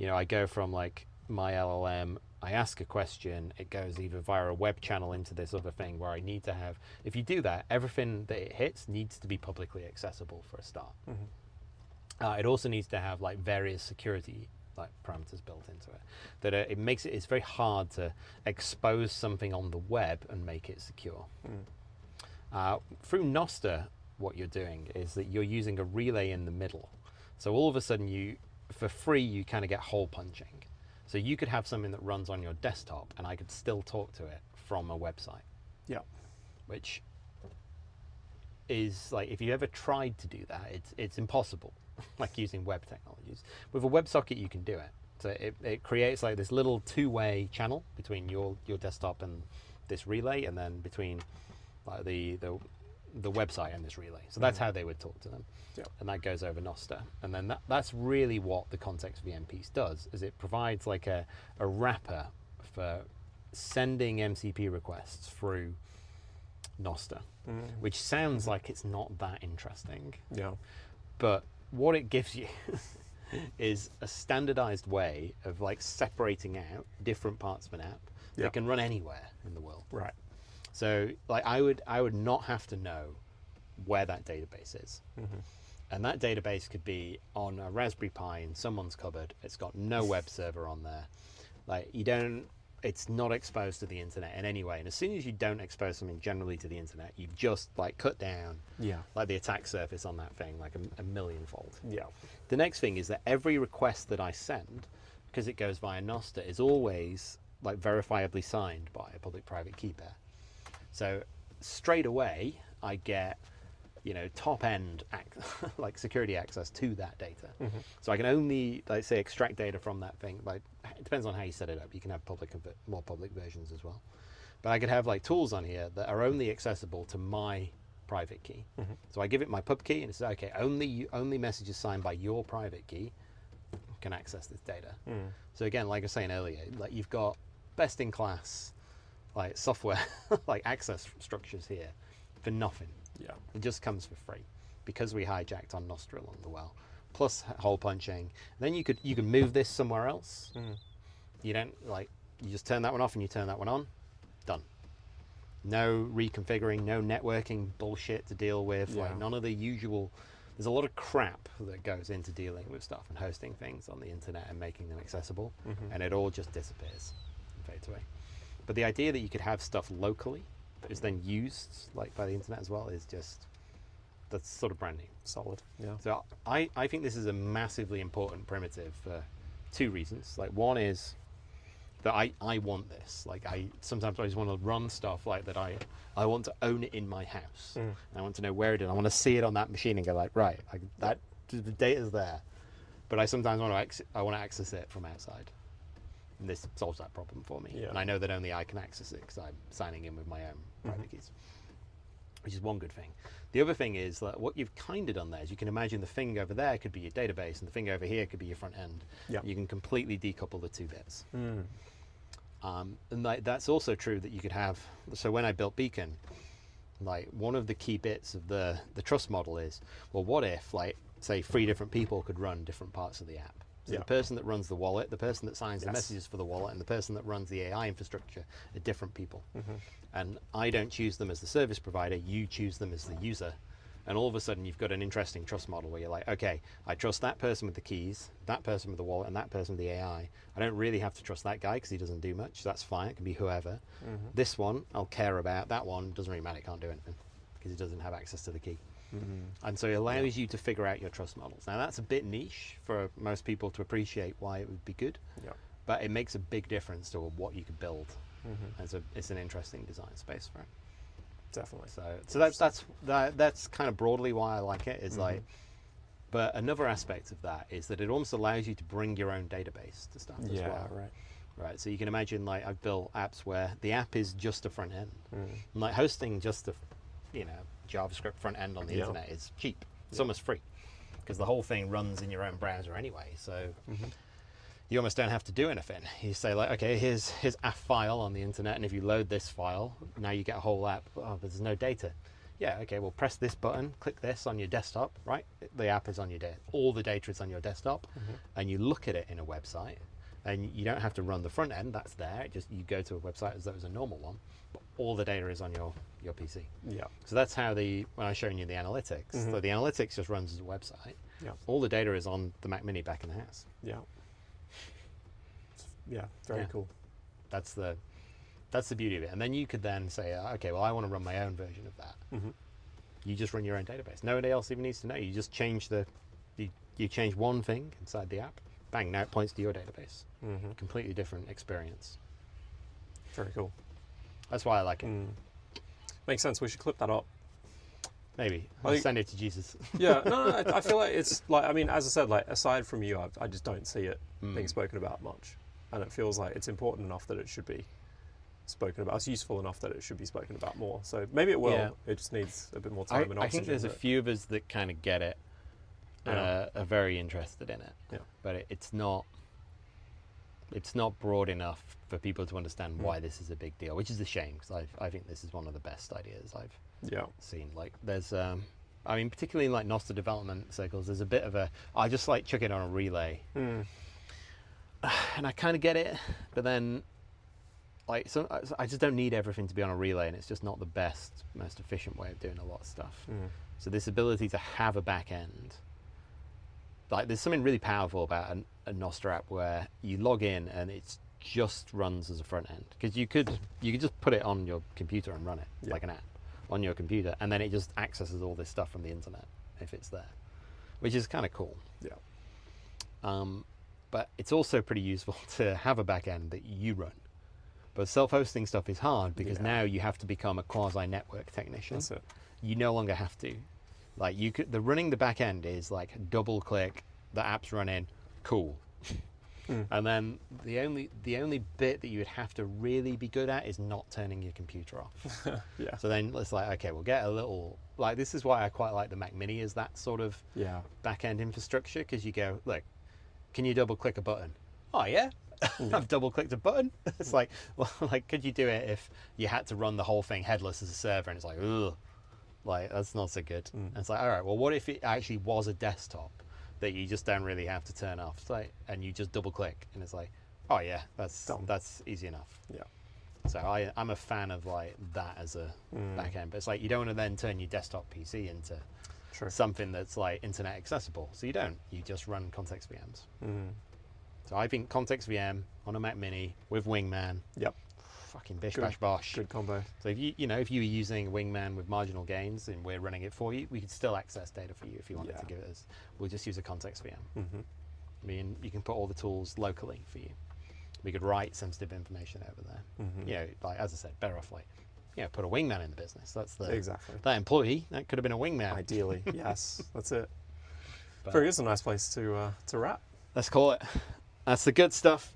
I go from like my LLM, I ask a question, it goes either via a web channel into this other thing where I need to have, if you do that, everything that it hits needs to be publicly accessible for a start. It also needs to have like various security like parameters built into it. That it makes it's very hard to expose something on the web and make it secure. Through Nostr, what you're doing is that you're using a relay in the middle. So all of a sudden for free, you kind of get hole punching. So you could have something that runs on your desktop and I could still talk to it from a website. Yeah. Which is like, if you ever tried to do that, it's impossible, like using web technologies. With a WebSocket, you can do it. So it creates like this little two-way channel between your desktop and this relay, and then between like the website and this relay. So that's how they would talk to them. Yep. And that goes over Nostr. And then that's really what the context VM piece does, is it provides like a wrapper for sending MCP requests through Nostr, which sounds like it's not that interesting. Yeah. But what it gives you is a standardized way of like separating out different parts of an app that can run anywhere in the world. Right. So like I would not have to know where that database is. And that database could be on a Raspberry Pi in someone's cupboard. It's got no web server on there. Like it's not exposed to the internet in any way. And as soon as you don't expose something generally to the internet, you've just like cut down like the attack surface on that thing like a millionfold. Yeah. The next thing is that every request that I send, because it goes via Nostr, is always like verifiably signed by a public-private key pair. So straight away, I get top end like security access to that data. So I can only like say extract data from that thing. Like it depends on how you set it up. You can have more public versions as well. But I could have like tools on here that are only accessible to my private key. So I give it my pub key and it says, okay, only messages signed by your private key can access this data. So again, like I was saying earlier, like you've got best in class like software like access structures here for nothing. Yeah. It just comes for free because we hijacked on Nostr along the way. Plus hole punching. Then you can move this somewhere else. You don't you just turn that one off and you turn that one on. Done. No reconfiguring, no networking bullshit to deal with. Like none of the usual. There's a lot of crap that goes into dealing with stuff and hosting things on the internet and making them accessible, and it all just disappears and fades away. But the idea that you could have stuff locally that is then used like by the internet as well is just, that's sort of brand new. Solid. Yeah. So I think this is a massively important primitive for two reasons. Like one is that I want this. Like sometimes I just want to run stuff like that. I want to own it in my house. And I want to know where it is. I want to see it on that machine and go like, right, that the data's there. But I sometimes want to access it from outside. And this solves that problem for me. Yeah. And I know that only I can access it because I'm signing in with my own private keys, which is one good thing. The other thing is that what you've kind of done there is you can imagine the thing over there could be your database and the thing over here could be your front end. Yeah. You can completely decouple the two bits. And that's also true that you could have, so when I built Beacon, like one of the key bits of the trust model is, well, what if like, say 3 different people could run different parts of the app? So the person that runs the wallet, the person that signs the messages for the wallet, and the person that runs the AI infrastructure are different people. And I don't choose them as the service provider, you choose them as the user. And all of a sudden you've got an interesting trust model where you're like, okay, I trust that person with the keys, that person with the wallet, and that person with the AI. I don't really have to trust that guy because he doesn't do much. That's fine, it can be whoever. This one, I'll care about. That one, doesn't really matter, it can't do anything because he doesn't have access to the key. And so it allows you to figure out your trust models. Now that's a bit niche for most people to appreciate why it would be good, but it makes a big difference to what you could build. And so it's an interesting design space for it. Definitely. So that's kind of broadly why I like it. Is like, but another aspect of that is that it almost allows you to bring your own database to stuff as well. Right. right? So you can imagine, like, I've built apps where the app is just a front end. And, like, hosting just a, JavaScript front end on the internet is cheap. It's almost free because the whole thing runs in your own browser anyway. So you almost don't have to do anything. You say, like, okay, here's a file on the internet, and if you load this file, now you get a whole app. Oh, but there's no data. Yeah, okay, well, press this button, click this on your desktop, right? The app is on your all the data is on your desktop, and you look at it in a website, and you don't have to run the front end. That's there. Just you go to a website as though it was a normal one, but all the data is on your PC. Yeah. So that's how when I was showing you the analytics, so the analytics just runs as a website. Yeah. All the data is on the Mac Mini back in the house. Yeah. Yeah. Very cool. That's the beauty of it. And then you could then say, okay, well, I want to run my own version of that. You just run your own database. Nobody else even needs to know. You just change you change one thing inside the app. Bang, now it points to your database. Completely different experience. Very cool. That's why I like it. Makes sense. We should clip that up. Maybe. I'll send it to Jesus. Yeah. No, I feel like it's like, I mean, as I said, like, aside from you, I just don't see it being spoken about much. And it feels like it's important enough that it should be spoken about. It's useful enough that it should be spoken about more. So maybe it will. Yeah. It just needs a bit more time and oxygen. I think there's a few of us that kind of get it and are very interested in it. Yeah. But it's not broad enough for people to understand why this is a big deal, which is a shame, because I think this is one of the best ideas I've seen. Like, there's I mean, particularly in, like, Nostr development circles, there's a bit of I just like chuck it on a relay. And I kind of get it, but then, like, I just don't need everything to be on a relay, and it's just not the best, most efficient way of doing a lot of stuff. So this ability to have a back end, like, there's something really powerful about a Nostr app where you log in and it just runs as a front end, because you could just put it on your computer and run it like an app on your computer, and then it just accesses all this stuff from the internet if it's there, which is kind of cool. But it's also pretty useful to have a back end that you run. But self-hosting stuff is hard because now you have to become a quasi-network technician. That's it. You no longer have to. Like, running the back end is like double click, the app's running, cool. And then the only bit that you would have to really be good at is not turning your computer off. So then it's like, okay, we'll get a little, like, this is why I quite like the Mac Mini as that sort of back end infrastructure, because you go, look, can you double click a button? Oh yeah. I've double clicked a button. It's like, well, like, could you do it if you had to run the whole thing headless as a server? And it's like, ugh, like, that's not so good. And it's like, all right, well, what if it actually was a desktop that you just don't really have to turn off? It's like, and you just double click, and it's like, oh yeah, that's easy enough. So I'm a fan of, like, that as a back end, but it's like, you don't want to then turn your desktop PC into something that's, like, internet accessible. So you don't. You just run context VMs. So I think context VM on a Mac Mini with Wingman. Fucking bish bash bosh. Good combo. So if you were using Wingman with marginal gains and we're running it for you, we could still access data for you if you wanted to give it us. We'll just use a context VM. I mean, you can put all the tools locally for you. We could write sensitive information over there. You know, like, as I said, better off, like, put a Wingman in the business. That's that employee. That could have been a Wingman. Ideally, yes, that's it. Very good. It's a nice place to wrap. Let's call it. That's the good stuff.